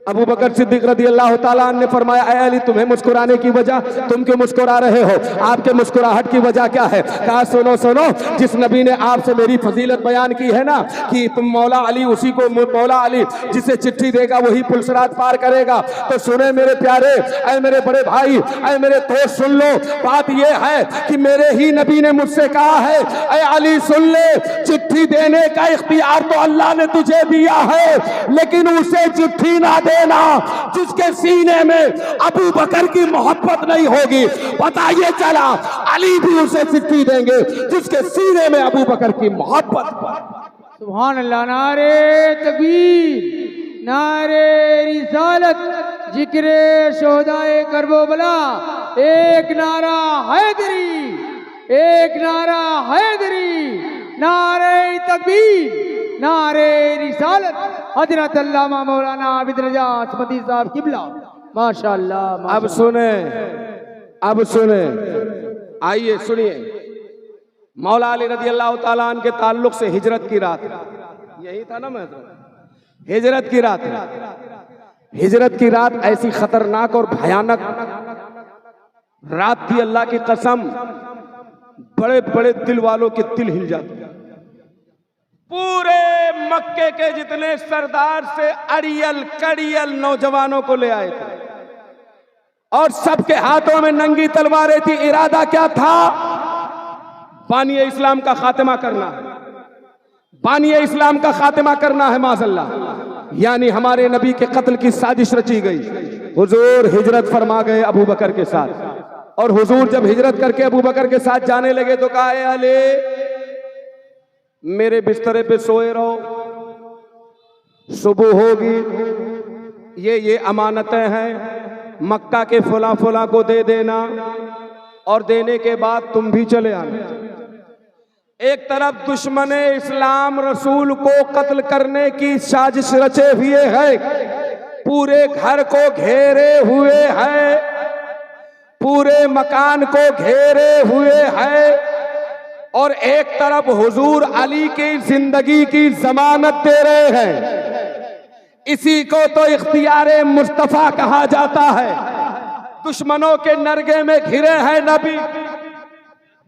अबू बकर सिद्दीक़ रज़ियल्लाहु ताला अन्हु ने फरमाया, ऐ अली, तुम्हें मुस्कुराने की वजह, तुम क्यों मुस्कुरा रहे हो? आपके मुस्कुराहट की वजह क्या है? कहा सुनो सुनो, जिस नबी ने आपसे मेरी फजीलत बयान की है ना कि तुम मौला अली, उसी को मौला अली जिसे चिट्ठी देगा वही पुलसरात पार करेगा। तो सुने मेरे प्यारे, ऐ मेरे बड़े भाई, ऐ मेरे दोस्त, सुन लो, बात यह है कि मेरे ही नबी ने मुझसे कहा है, ऐ अली सुन ले, चिट्ठी देने का इख्तियार तो अल्लाह ने तुझे दिया है, लेकिन उसे चिट्ठी ना देना जिसके सीने में अबू बकर की मोहब्बत नहीं होगी। पता ये चला, अली भी उसे चिट्ठी देंगे जिसके सीने में अबू बकर की मोहब्बत। सुभान अल्लाह। नारे तकबीर, नारे रिसालत, जिक्रे शोहदाए करबला। एक नारा हैदरी, एक नारा हैदरी, नारे तकबीर, नारे रिसालत। हजरत अल्लामा मौलाना आबिद रजा असमती साहब किबला, माशाअल्लाह। अब सुने, अब सुने, आइए सुनिए, मौला अली रज़ियल्लाहु ताला अन्हु के ताल्लुक से हिजरत की रात, यही था ना, मैं हिजरत की रात, हिजरत की रात ऐसी खतरनाक और भयानक रात थी, अल्लाह की कसम, बड़े बड़े दिल वालों के दिल हिल जाते। पूरे मक्के के जितने सरदार से अड़ियल कड़ियल नौजवानों को ले आए थे, और सबके हाथों में नंगी तलवारें थी। इरादा क्या था? बानी इस्लाम का खात्मा करना है, बानी इस्लाम का खात्मा करना है माज़अल्लाह। यानी हमारे नबी के कत्ल की साजिश रची गई। हुजूर हिजरत फरमा गए अबू बकर के साथ, और हुजूर जब हिजरत करके अबू बकर के साथ जाने लगे तो कहा, अले मेरे बिस्तरे पे सोए रहो, सुबह होगी, ये अमानतें हैं, मक्का के फुला फुला को दे देना, और देने के बाद तुम भी चले आना। एक तरफ दुश्मन इस्लाम रसूल को कत्ल करने की साजिश रचे हुए है, पूरे घर को घेरे हुए है, पूरे मकान को घेरे हुए है, और एक तरफ हुजूर अली की जिंदगी की जमानत दे रहे हैं। इसी को तो इख्तियारे मुस्तफा कहा जाता है। दुश्मनों के नरगे में घिरे हैं नबी,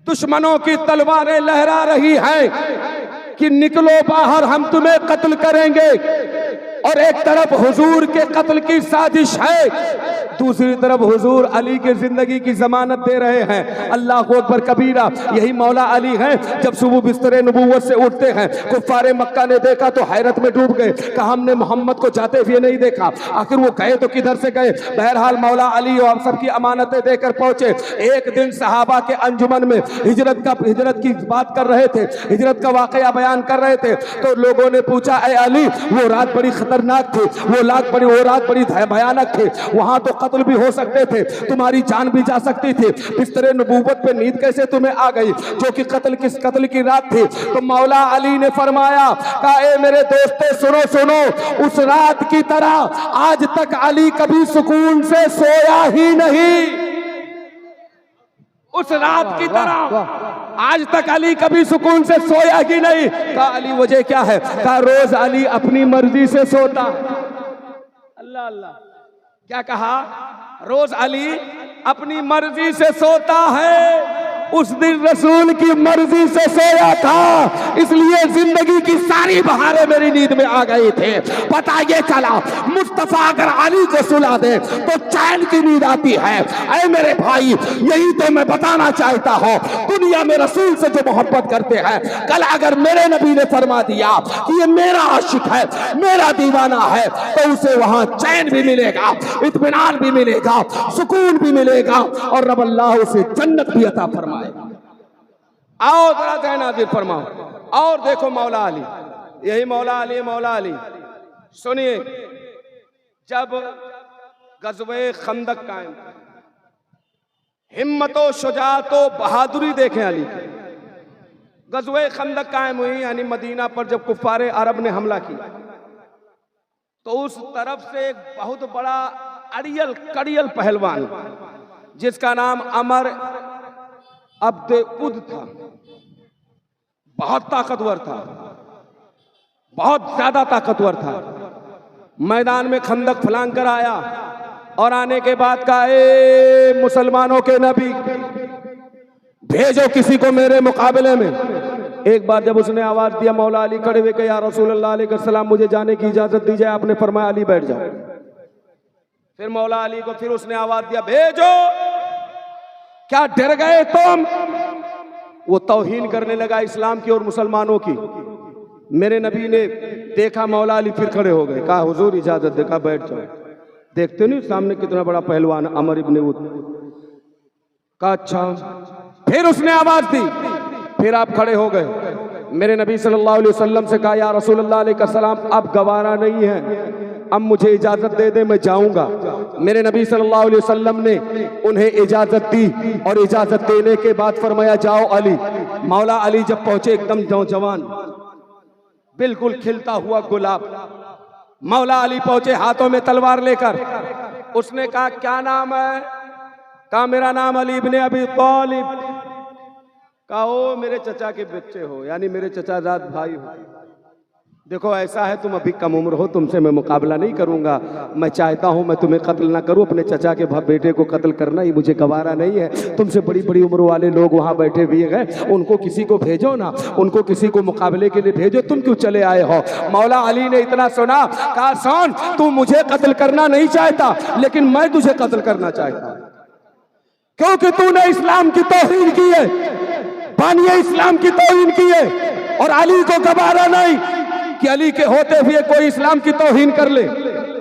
दुश्मनों की तलवारें लहरा रही हैं कि निकलो बाहर, हम तुम्हें कत्ल करेंगे, और एक तरफ हुजूर के कत्ल की साजिश है, दूसरी तरफ हुजूर अली की जिंदगी की जमानत दे रहे हैं। अल्लाह अकबर कबीरा। यही मौला अली हैं, जब सुबह बिस्तरे नबूवत से उठते हैं, कुफ्फारे मक्का ने देखा तो हैरत में डूब गए, कहा हमने मोहम्मद को जाते हुए नहीं देखा, आखिर वो गए तो किधर से गए। बहरहाल मौला अली और सबकी अमानतें देकर पहुंचे। एक दिन सहाबा के अंजुमन में हिजरत की बात कर रहे थे, हिजरत का वाकया बयान कर रहे थे, तो लोगों ने पूछा, ए अली वो रात बड़ी खतरनाक थी, वो रात बड़ी भयानक थी, वहां तो कत्ल भी हो सकते थे, तुम्हारी जान भी जा सकती थी, बिस्तरे नबूवत पे नींद कैसे तुम्हें आ गई, जो कि कत्ल की रात थी। तो मौला अली ने फरमाया, कहा ए मेरे दोस्तों सुनो सुनो, उस रात की तरह आज तक अली कभी सुकून से सोया ही नहीं। उस रात की तरह आज तक अली कभी सुकून से सोया ही नहीं। कहा अली वजह क्या है? कहा रोज अली अपनी मर्जी से सोता। अल्लाह अल्लाह, क्या कहा? रोज अली अपनी मर्जी से सोता है। उस दिन रसूल की मर्जी से सोया था, इसलिए जिंदगी की सारी बहारें मेरी नींद में आ गई थे। पता ये चला मुस्तफा अगर अली को सुला दे तो चैन की नींद आती है। ऐ मेरे भाई, यही तो मैं बताना चाहता हूँ। दुनिया में रसूल से जो मोहब्बत करते हैं, कल अगर मेरे नबी ने फरमा दिया कि ये मेरा आशिक है, मेरा दीवाना है, तो उसे वहां चैन भी मिलेगा, इत्मीनान भी मिलेगा, सुकून भी मिलेगा, और रब अल्लाह उसे जन्नत भी अता फरमा। आओ जरा जैन नाज़िर फरमाओ। और देखो मौला अली, यही मौला अली सुनिए, जब गज़वे खंदक कायम, हिम्मतो शुजाअतो बहादुरी देखें अली की। गज़वे खंदक कायम हुई, यानी मदीना पर जब कुफ्फारे अरब ने हमला किया, तो उस तरफ से एक बहुत बड़ा कड़ियल पहलवान, जिसका नाम अमर अब्द उद था, बहुत ताकतवर था, बहुत ज्यादा ताकतवर था। मैदान में खंदक फलांग कर आया, और आने के बाद कहा, ए मुसलमानों के नबी, भेजो किसी को मेरे मुकाबले में। एक बार जब उसने आवाज दिया, मौला अली खड़े हुए, या रसूलुल्लाह अलैहि सलाम मुझे जाने की इजाजत दी जाए। आपने फरमाया अली बैठ जाओ। फिर मौला अली को फिर उसने आवाज दिया, भेजो, क्या डर गए तुम? वो तौहीन करने लगा इस्लाम की और मुसलमानों की। मेरे नबी ने देखा मौला अली, फिर खड़े हो गए, कहा हुजूर इजाजत दे, कहा बैठ जाओ। देखते नहीं सामने कितना बड़ा पहलवान अमर इब्न उद। कहा अच्छा। फिर उसने आवाज दी, फिर आप खड़े हो गए। मेरे नबी सल्लल्लाहु अलैहि वसल्लम से कहा, या रसूलुल्लाह अलैहि सलाम अब गवारा नहीं है, अब मुझे इजाजत दे दे, मैं जाऊंगा। मेरे नबी सल्लल्लाहु अलैहि वसल्लम ने उन्हें इजाजत दी, और इजाजत देने के बाद फरमाया जाओ अली। मौला अली जब पहुंचे, एकदम नौजवान, बिल्कुल खिलता हुआ गुलाब, मौला अली पहुंचे हाथों में तलवार लेकर। उसने कहा क्या नाम है? कहा मेरा नाम अली इब्ने अबी तालिब। कहा ओ मेरे चचा के बच्चे हो, यानी मेरे चचाजाद भाई हो। देखो ऐसा है, तुम अभी कम उम्र हो, तुमसे मैं मुकाबला नहीं करूंगा। मैं चाहता हूं मैं तुम्हें कत्ल ना करूं, अपने चचा के बेटे को कत्ल करना ही मुझे गवारा नहीं है। तुमसे बड़ी बड़ी उम्र वाले लोग वहां बैठे हुए हैं, उनको किसी को भेजो ना, उनको किसी को मुकाबले के लिए भेजो, तुम क्यों चले आए हो? मौला अली ने इतना सुना, कहा सुन, तू मुझे कत्ल करना नहीं चाहता, लेकिन मैं तुझे कत्ल करना चाहता हूं, क्योंकि तूने इस्लाम की तौहीन की है, बानिए इस्लाम की तौहीन की है और अली को गवारा नहीं कि अली के होते हुए कोई इस्लाम की तौहीन कर ले।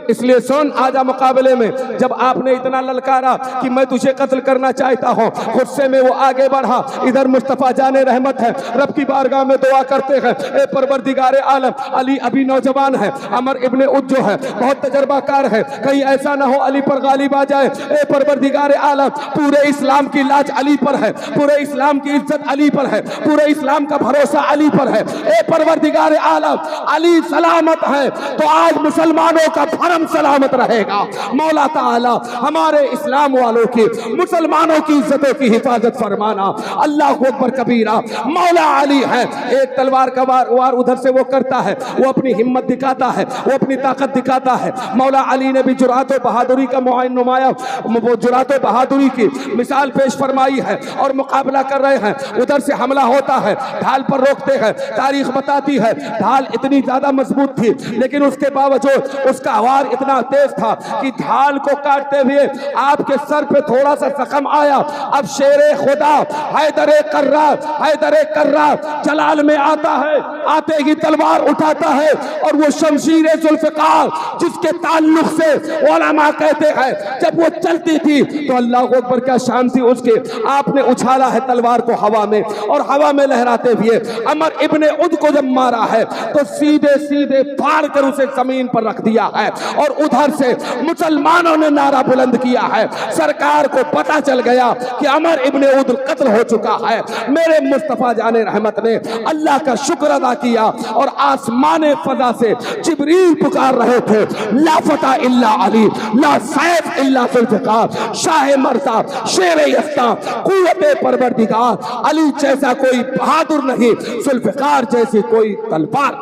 इसलिए सुन, आजा मुकाबले में जब आपने इतना ललकारा कि मैं तुझे कत्ल करना चाहता हूँ, गुस्से में वो आगे बढ़ा। इधर मुस्तफ़ा जाने रहमत है, रब की बारगाह में दुआ करते हैं, ए परवरदिगारे आलम, अली अभी नौजवान है, अमर इब्ने उद जो है बहुत तजर्बाकार है, कहीं ऐसा ना हो अली पर गालिब आ जाए। ए परवरदिगारे आलम, पूरे इस्लाम की लाज अली पर है, पूरे इस्लाम की इज्जत अली पर है, पूरे इस्लाम का भरोसा अली पर है। ए परवरदिगारे आलम, अली सलामत है तो आज मुसलमानों का भरम सलामत रहेगा। मौला ताला हमारे इस्लाम वालों की, मुसलमानों की इज्जतों की हिफाजत फरमाना। अल्लाह अकबर कबीरा। मौला अली है, एक तलवार का वार उधर से वो करता है, वो अपनी हिम्मत दिखाता है, वो अपनी ताकत दिखाता है। मौला अली ने भी जुरात और बहादुरी का नुमाया, वो जुरात और बहादुरी की मिसाल पेश फरमाई है और मुकाबला कर रहे हैं। उधर से हमला होता है, ढाल पर रोकते हैं। तारीख बताती है ढाल इतनी ज्यादा मजबूत थी, लेकिन उसके बावजूद उसका वार इतना तेज था कि ढाल को काटते हुए आपके सर पे थोड़ा सा जख्म आया। अब शेरे खुदा हैदरे कर्रार जलाल में आता है, आते ही तलवार उठाता है और वो शमशीर जुल्फिकार जिसके ताल्लुक से उलमा कहते हैं जब वो चलती थी तो अल्लाह अकबर क्या शान थी उसके। आपने उछाला है तलवार को हवा में और हवा में लहराते हुए अमर इब्ने उद को जब मारा है तो सीधे सीधे फाड़ कर उसे जमीन पर रख दिया है। और उधर से मुसलमानों ने नारा बुलंद किया है। सरकार को पता चल गया कि अमर इब्ने उद कत्ल हो चुका है। मेरे मुस्तफा जाने रहमत ने अल्लाह का शुक्र अदा किया और आसमाने फजा से जिब्रील पुकार रहे थे, ला फता इल्ला अली, ला सैफ इल्ला जुल्फिकार, शाह मर्दा, शेर यस्ता, कुव्वते परवरदिगार, अली जैसा कोई बहादुर नहीं, जुल्फिकार जैसी कोई तलवार।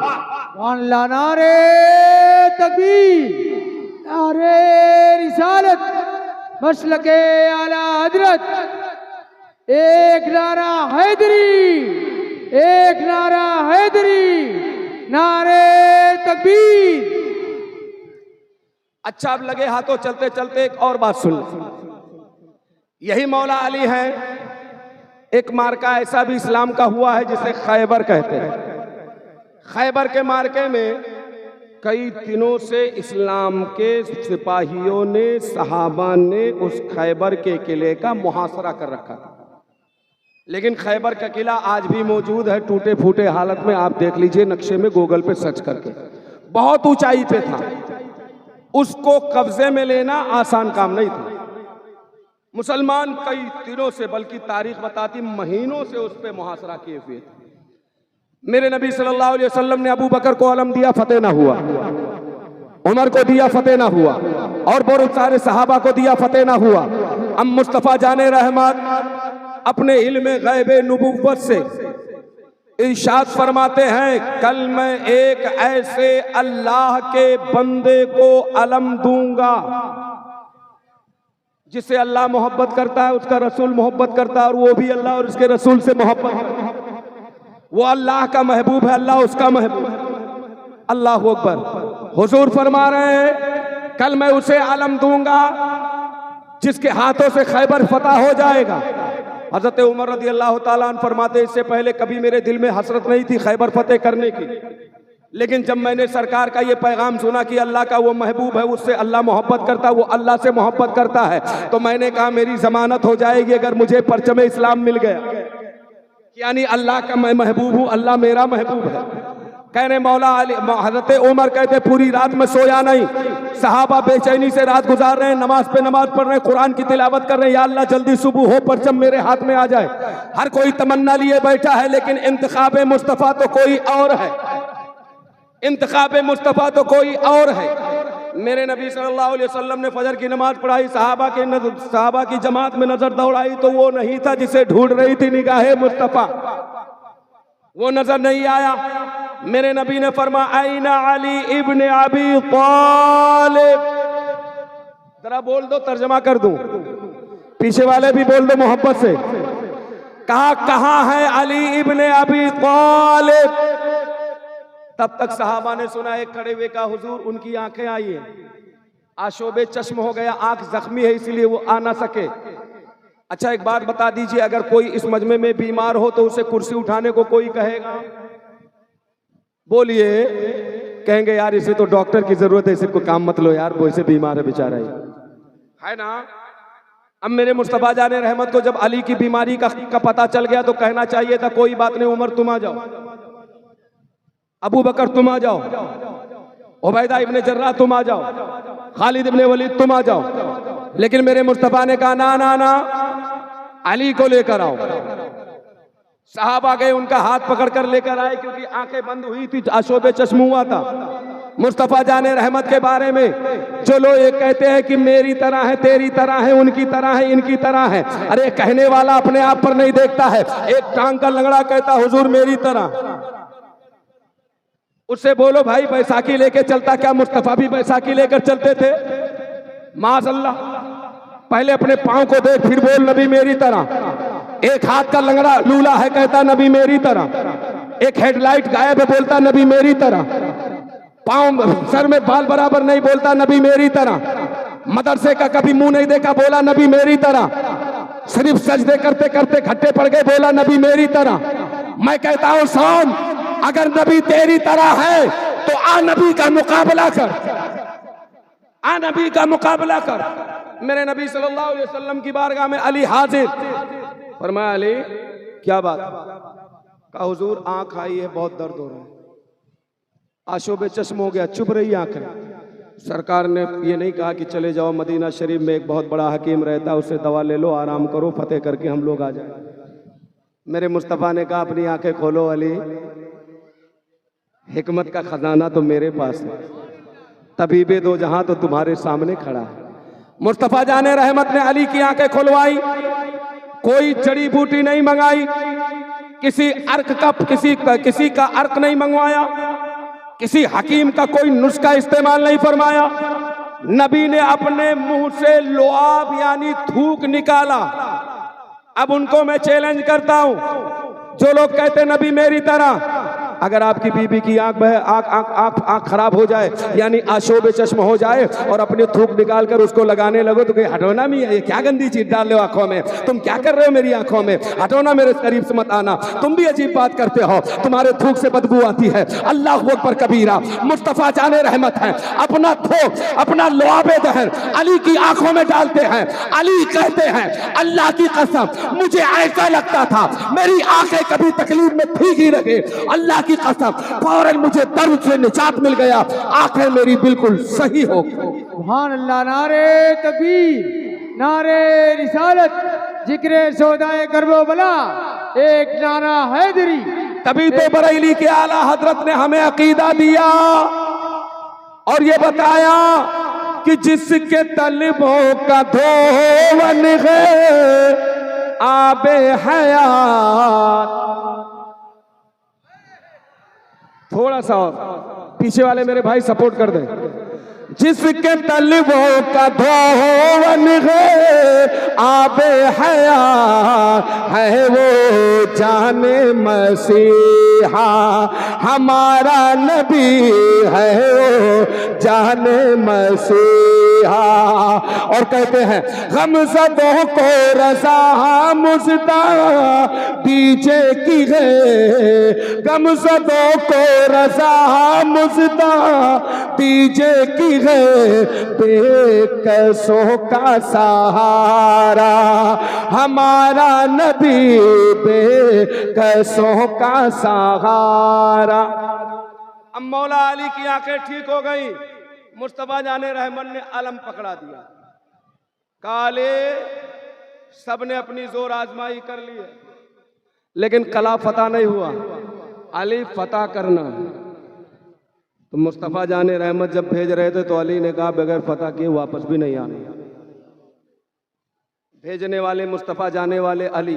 नारे तकबीर, नारे रिसालत, मसलके आला हजरत, एक नारा हैदरी, एक नारा हैदरी, नारे तकबीर। अच्छा, अब लगे हाथों चलते चलते एक और बात सुन लो। यही मौला अली है। एक मार्का ऐसा भी इस्लाम का हुआ है जिसे खैबर कहते हैं। खैबर के मार्के में कई दिनों से इस्लाम के सिपाहियों ने, सहाबा ने उस खैबर के किले का मुहासरा कर रखा था। लेकिन खैबर का किला आज भी मौजूद है, टूटे फूटे हालत में। आप देख लीजिए नक्शे में, गूगल पे सर्च करके, बहुत ऊंचाई पे था। उसको कब्जे में लेना आसान काम नहीं था। मुसलमान कई दिनों से, बल्कि तारीख बताती महीनों से उस पे मुहासरा किए हुए थे। मेरे नबी सल्लल्लाहु अलैहि वसल्लम ने अबू बकर को अलम दिया, फतेह ना हुआ। उमर को दिया, फतेह ना हुआ। और बहुत सारे सहाबा को दिया, फतेह ना हुआ। अब मुस्तफ़ा जाने रहमत अपने इल्म गैबे नबुव्वत से इरशाद फरमाते हैं, कल मैं एक ऐसे अल्लाह के बंदे को अलम दूंगा जिससे अल्लाह मोहब्बत करता है, उसका रसूल मोहब्बत करता है, और वो भी अल्लाह और उसके रसूल से मोहब्बत करता है। वो अल्लाह का महबूब है, अल्लाह उसका महबूब है। अल्लाह अकबर। हुजूर फरमा रहे हैं, कल मैं उसे आलम दूंगा जिसके हाथों से खैबर फतह हो जाएगा। हजरत उमर रज़ी अल्लाह ताला अन्हु फरमाते, इससे पहले कभी मेरे दिल में हसरत नहीं थी खैबर फतेह करने की, लेकिन जब मैंने सरकार का ये पैगाम सुना कि अल्लाह का वो महबूब है, उससे अल्लाह मोहब्बत करता है, वो अल्लाह से मोहब्बत करता है, तो मैंने कहा मेरी जमानत हो जाएगी अगर मुझे परचम इस्लाम मिल गया। यानी अल्लाह का मैं महबूब हूँ, अल्लाह मेरा महबूब है। कहने मौला अली, हजरत उमर कहते पूरी रात में सोया नहीं। सहाबा बेचैनी से रात गुजार रहे हैं, नमाज पे नमाज पढ़ रहे हैं, कुरान की तिलावत कर रहे हैं, या अल्लाह जल्दी सुबह हो, परचम मेरे हाथ में आ जाए। हर कोई तमन्ना लिए बैठा है, लेकिन इंतखाब मुस्तफ़ा तो कोई और है, इंतखाब मुस्तफ़ा तो कोई और है। मेरे नबी सल्लल्लाहु अलैहि वसल्लम ने फजर की नमाज पढ़ाई, सहाबा की जमात में नजर दौड़ाई तो वो नहीं था जिसे ढूंढ रही थी निगाहे मुस्तफ़ा, वो नजर नहीं आया। मेरे नबी ने फरमाया, आईना अली इब्ने अबी तालिब। जरा बोल दो, तर्जमा कर दूं, पीछे वाले भी बोल दो मोहब्बत से। कहा कहां है अली इब्ने अबी तालिब? तब तक सहाबा ने सुना एक खड़े हुए का, हुजूर उनकी आंखें आई है, आशोबे चश्म हो गया, आंख जख्मी है इसलिए वो आ ना सके। अच्छा एक बात बता दीजिए, अगर कोई इस मजमे में बीमार हो तो उसे कुर्सी उठाने को कोई कहेगा? बोलिए, कहेंगे यार इसे तो डॉक्टर की जरूरत है, इसे कोई काम मत लो यार, वो इसे बीमार है बेचारा है ना। अब मेरे मुस्तफा जाने रहमत को जब अली की बीमारी का पता चल गया तो कहना चाहिए था कोई बात नहीं, उमर तुम आ जाओ, अबू बकर तुम आ जाओ, उबैदा इब्ने जर्राह तुम आ जाओ, खालिद इब्ने वलीद तुम आ जाओ। लेकिन मेरे मुस्तफा ने कहा ना ना ना, अली को लेकर आओ। साहब आ गए, उनका हाथ पकड़कर लेकर आए, क्योंकि आंखें बंद हुई थी, आशोबे चश्म हुआ था। मुस्तफा जाने रहमत के बारे में जो लोग ये कहते हैं कि मेरी तरह है, तेरी तरह है, उनकी तरह है, इनकी तरह है, अरे कहने वाला अपने आप पर नहीं देखता है। एक टांग का लंगड़ा कहता हुजूर मेरी तरह, उससे बोलो भाई बैसाखी लेके चलता क्या? मुस्तफा भी बैसाखी लेकर चलते थे? माज़अल्लाह, पहले अपने पांव को देख फिर बोल नबी मेरी तरह। एक हाथ का लंगड़ा लूला है कहता नबी मेरी तरह, एक हेडलाइट गायब है बोलता नबी मेरी तरह, पांव सर में बाल बराबर नहीं बोलता नबी मेरी तरह, मदरसे का कभी मुंह नहीं देखा बोला नबी मेरी तरह, सिर्फ सजदे करते करते घट्टे पड़ गए बोला नबी मेरी तरह। मैं कहता हूं शाम, अगर नबी तेरी तरह है तो आ नबी का मुकाबला कर, आ नबी का मुकाबला कर। मेरे नबी सल्लल्लाहु अलैहि वसल्लम की बारगाह में अली हाजिर, फरमाया अली क्या बात? कहा हुजूर आंख आई है, बहुत दर्द हो रहा है, आशोबे चश्म हो गया, चुभ रही आंखें। सरकार ने ये नहीं कहा कि चले जाओ मदीना शरीफ में एक बहुत बड़ा हकीम रहता है, उससे दवा ले लो, आराम करो, फतेह करके हम लोग आ जाए। मेरे मुस्तफ़ा ने कहा अपनी आंखें खोलो अली, हिकमत का खजाना तो मेरे पास है, तबीबे दो जहां तो तुम्हारे सामने खड़ा है। मुस्तफ़ा जाने रहमत ने अली की आंखें खुलवाई, कोई जड़ी बूटी नहीं मंगाई, किसी अर्क का किसी का अर्क नहीं मंगवाया, किसी हकीम का कोई नुस्खा इस्तेमाल नहीं फरमाया। नबी ने अपने मुंह से लुआब यानी थूक निकाला। अब उनको मैं चैलेंज करता हूं, जो लोग कहते नबी मेरी तरह, अगर आपकी बीबी की आंख खराब हो जाए यानी आशोबे चश्म हो जाए और अपने थूक निकाल कर उसको लगाने लगो तो कहीं हटोना नहीं है, ये क्या गंदी चीज डाल रहे हो आंखों में, तुम क्या कर रहे हो मेरी आंखों में, हटोना, मेरे करीब से मत आना, तुम भी अजीब बात करते हो, तुम्हारे थूक से बदबू आती है। अल्लाह अकबर कबीरा। मुस्तफा जाने रहमत है अपना थूक, अपना लुआबे दहन अली की आंखों में डालते हैं। अली कहते हैं अल्लाह की कसम मुझे ऐसा लगता था मेरी आंखें कभी तकलीफ में ठीक ही रहे, अल्लाह की कसम फौरन मुझे दर्द से निजात मिल गया, आंखें मेरी बिल्कुल सही हो गई। सुभान अल्लाह। नारे तकबीर, नारे रिसालत, जिक्रे सौदाए करबो बला, एक नारा हैदरी। तभी तो बरेली के आला हजरत ने हमें अकीदा दिया और ये बताया कि जिसके तलबों का धोवन है आबे हयात। थोड़ा सा और पीछे वाले मेरे भाई सपोर्ट कर दें। जिसके तलबों का धोवन है आबे हयात है वो जाने मसीहा, हमारा नबी है वो जाने मसीहा। और कहते हैं गमज़दों को रज़ा मुज़दा दीजे की है, गमज़दों को रज़ा मुज़दा दीजे की है, बेकसों का सहारा हमारा नबी, बेकसों का सहारा। अब मौला अली की आंखें ठीक हो गई, मुस्तफा जाने रहमत ने अलम पकड़ा दिया। काले सबने अपनी जोर आजमाई कर ली है, लेकिन कला फतह नहीं हुआ, अली फतह करना। तो मुस्तफा जाने रहमत जब भेज रहे थे तो अली ने कहा बगैर फतह किए वापस भी नहीं आना। भेजने वाले मुस्तफा जाने वाले अली।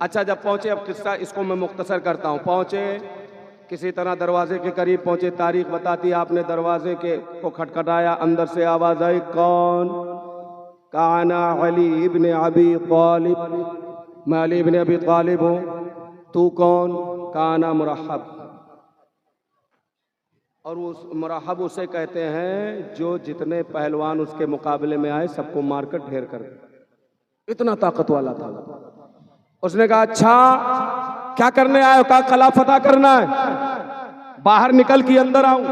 अच्छा जब पहुंचे, अब किस्सा इसको मैं मुख्तसर करता हूं। पहुंचे किसी तरह दरवाजे के करीब पहुंचे, तारीख बताती है आपने दरवाजे को खटखटाया, अंदर से आवाज आई कौन? काना अली इब्ने अबी तालिब, मैं अली इब्ने अबी तालिब हूं। तू कौन? काना मुरहब। और उस मुरहब उसे कहते हैं जो जितने पहलवान उसके मुकाबले में आए सबको मारकर ढेर कर दे। इतना ताकत वाला था। उसने कहा अच्छा क्या करने आए हो? कहा कला फतह करना है। बाहर निकल के अंदर आऊं।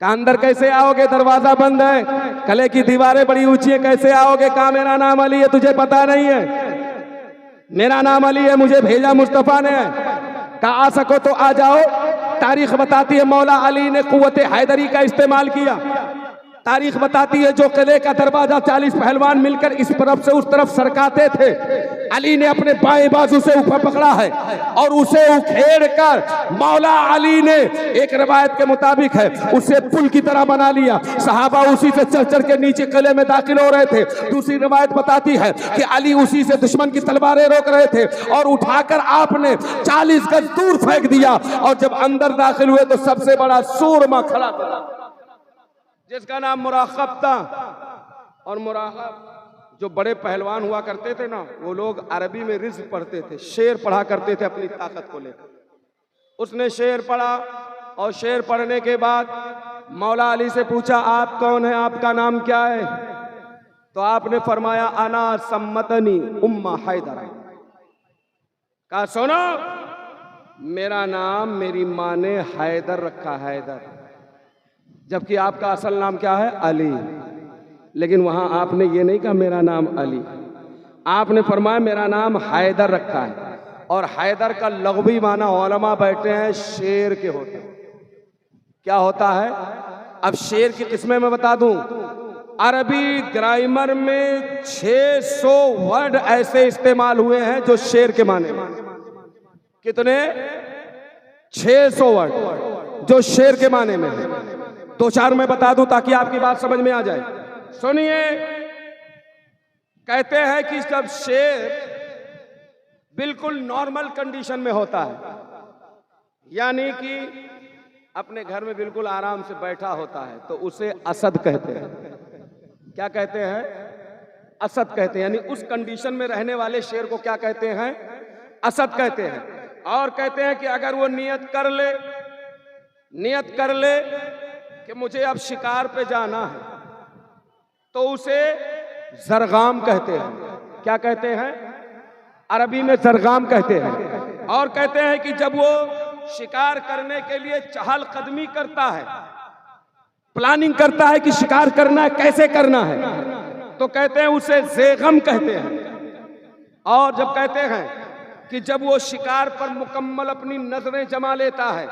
कहा अंदर कैसे आओगे? दरवाजा बंद है, कले की दीवारें बड़ी ऊंची है, कैसे आओगे? कहा मेरा नाम अली है, तुझे पता नहीं है? मेरा नाम अली है, मुझे भेजा मुस्तफा ने है। कहा आ सको तो आ जाओ। तारीख बताती है मौला अली ने कुव्वत हैदरी का इस्तेमाल किया। तारीख बताती है जो किले का दरवाजा 40 पहलवान मिलकर इस तरफ से उस तरफ सरकाते थे, अली ने अपने बाएं बाजू से ऊपर पकड़ा है और उसे उखेड़ कर मौला अली ने, एक रिवायत के मुताबिक है, उसे पुल की तरह बना लिया। सहाबा उसी से चढ़ चढ़ के नीचे किले में दाखिल हो रहे थे। दूसरी रिवायत बताती है कि अली उसी से दुश्मन की तलवारें रोक रहे थे और उठाकर आपने 40 गज दूर फेंक दिया। और जब अंदर दाखिल हुए तो सबसे बड़ा सूरमा खड़ा था जिसका नाम मुराकब था। और मुराकब जो बड़े पहलवान हुआ करते थे ना, वो लोग अरबी में रिज़्क़ पढ़ते थे, शेर पढ़ा करते थे अपनी ताकत को लेकर। उसने शेर पढ़ा और शेर पढ़ने के बाद मौला अली से पूछा आप कौन है, आपका नाम क्या है? तो आपने फरमाया अना सम्मतनी उम्मा हैदर। कहा सुनो, मेरा नाम मेरी माँ ने हैदर रखा, हैदर, जबकि आपका असल नाम क्या है? अली। लेकिन वहां आपने ये नहीं कहा मेरा नाम अली, आपने फरमाया मेरा नाम हैदर रखा है। और हैदर का लग़वी माना उलमा बैठे हैं शेर के होते हैं। क्या होता है? अब शेर की किस्में मैं बता दूं। अरबी ग्रामर में 600 वर्ड ऐसे इस्तेमाल हुए हैं जो शेर के माने। कितने? 600 वर्ड जो शेर के माने में है। दो चार मैं बता दूं ताकि आपकी बात समझ में आ जाए। सुनिए, कहते हैं कि जब शेर बिल्कुल नॉर्मल कंडीशन में होता है, यानी कि अपने घर में बिल्कुल आराम से बैठा होता है, तो उसे असद कहते हैं। क्या कहते हैं? असद कहते हैं। यानी उस कंडीशन में रहने वाले शेर को क्या कहते हैं? असद कहते हैं। और कहते हैं कि अगर वो नियत कर ले कि मुझे अब शिकार पे जाना है, तो उसे जरगाम कहते हैं। क्या कहते हैं? अरबी में जरगाम कहते हैं। और कहते हैं कि जब वो शिकार करने के लिए चहल कदमी करता है, प्लानिंग करता है कि शिकार करना है, कैसे करना है, तो कहते हैं उसे ज़ेगम कहते हैं। और जब कहते हैं कि जब वो शिकार पर मुकम्मल अपनी नजरें जमा लेता है,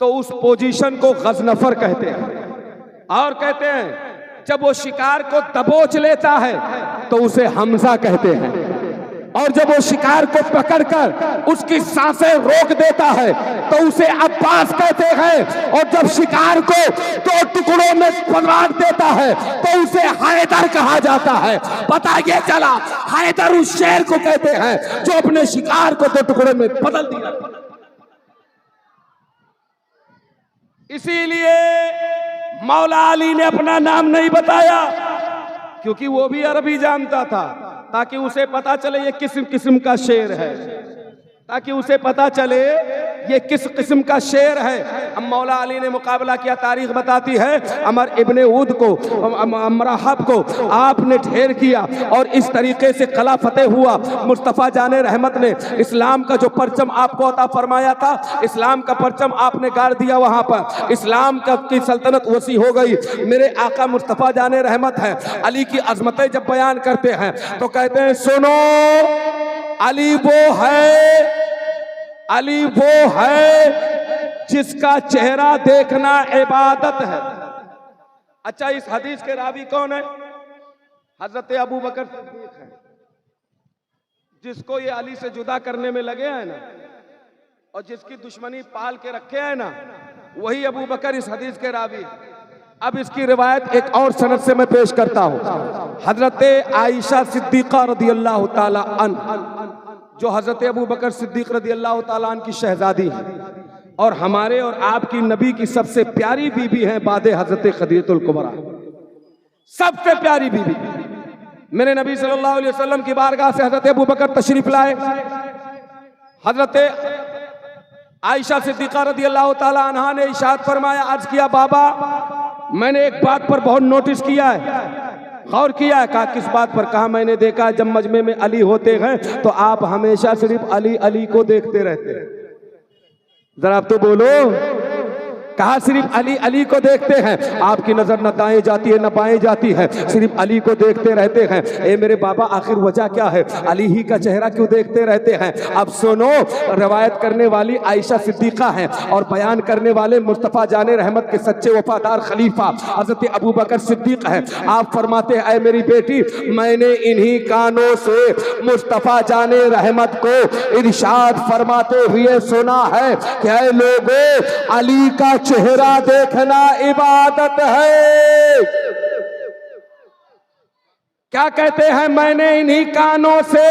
तो उस पोजीशन को गजनफर कहते हैं। और कहते हैं जब वो शिकार को दबोच लेता है तो उसे हमजा कहते हैं। और जब वो शिकार को पकड़कर उसकी सांसें रोक देता है तो उसे अब्बास कहते हैं। और जब शिकार को 2 टुकड़ों में पलट देता है तो उसे हैदर कहा जाता है। पता ये चला, हैदर उस शेर को कहते हैं जो अपने शिकार को 2 टुकड़ों में बदल दिया। इसीलिए मौला अली ने अपना नाम नहीं बताया, क्योंकि वो भी अरबी जानता था, ताकि उसे पता चले ये किस किस्म का शेर है, ताकि उसे पता चले ये किस किस्म का शेर है। अब मौला अली ने मुकाबला किया। तारीख बताती है अमर इब्ने उद को, अमराहब को आपने ढेर किया और इस तरीके से कला फतेह हुआ। मुस्तफ़ा जाने रहमत ने इस्लाम का जो परचम आपको अता फरमाया था, इस्लाम का परचम आपने गाड़ दिया वहां पर। इस्लाम की सल्तनत वसी हो गई। मेरे आका मुस्तफ़ा जाने रहमत है, अली की अजमतें जब बयान करते हैं तो कहते हैं सुनो, अली वो है जिसका चेहरा देखना इबादत है। अच्छा, इस हदीस के रावी कौन है? हजरत अबू बकर सिद्दीक है। जिसको ये अली से जुदा करने में लगे हैं ना, और जिसकी दुश्मनी पाल के रखे हैं ना, वही अबू बकर इस हदीस के रावी है। अब इसकी रिवायत एक और सनद से मैं पेश करता हूँ। हजरत आयशा सिद्दीक़ा रदियल्लाहु ताला अन्हा, जो हजरत अबू बकर सिद्दीक रदियल्लाहु ताला अन्हा की शहजादी है और हमारे और आपकी नबी की सबसे प्यारी बीबी है बाद हजरत खदीजतुल कुबरा, सबसे प्यारी बीबी। मेरे नबी सल्लल्लाहु अलैहि वसल्लम की बारगाह से हजरत अबू बकर तशरीफ लाए। हजरत आयशा सिद्दीक़ा रदियल्लाहु ताला अन्हा ने इरशाद फरमाया, अर्ज किया, बाबा मैंने एक बात पर बहुत नोटिस किया है, गौर किया? कहा किस बात पर? कहा मैंने देखा जब मजमे में अली होते हैं तो आप हमेशा सिर्फ अली अली को देखते रहते हैं। जरा आप तो बोलो। कहा सिर्फ अली अली को देखते हैं, आपकी नजर न दाएं जाती है न बाएं जाती है, सिर्फ अली को देखते रहते हैं। ए मेरे बाबा, आखिर वजह क्या है? अली ही का चेहरा क्यों देखते रहते हैं? अब सुनो, रवायत करने वाली आयशा सिद्दीका है और बयान करने वाले मुस्तफ़ा जाने रहमत के सच्चे वफादार खलीफा हजरत अबू बकर सिद्दीक है। आप फरमाते हैं, ऐ मेरी बेटी, मैंने इन्हीं कानों से मुस्तफ़ा जाने रहमत को इरशाद फरमाते हुए सुना है कि ऐ लोगों, अली का चेहरा देखना इबादत है। क्या कहते हैं? मैंने इन्हीं कानों से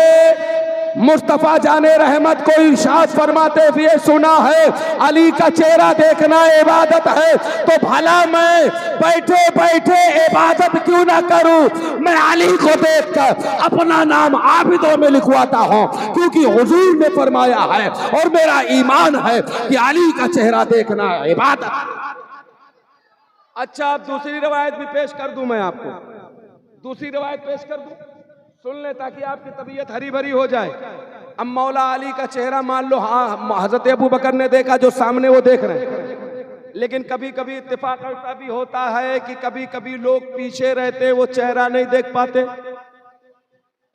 मुस्तफा जाने रहमत को इरशाद फरमाते हुए सुना है, अली का चेहरा देखना इबादत है। तो भला मैं बैठे बैठे इबादत क्यों ना करूं? मैं अली को देखकर अपना नाम आबिदों में लिखवाता हूं, क्योंकि हुजूर ने फरमाया है और मेरा ईमान है कि अली का चेहरा देखना इबादत। अच्छा, अब दूसरी रवायत भी पेश कर दूं मैं आपको, दूसरी रवायत पेश कर दूं, सुन ले ताकि आपकी तबीयत हरी भरी हो जाए। अब मौला अली का चेहरा मान लो, हाँ हजरत अबू बकर ने देखा, जो सामने वो देख रहे हैं, लेकिन कभी कभी इत्तेफाक ऐसा भी होता है कि कभी कभी लोग पीछे रहते, वो चेहरा नहीं देख पाते,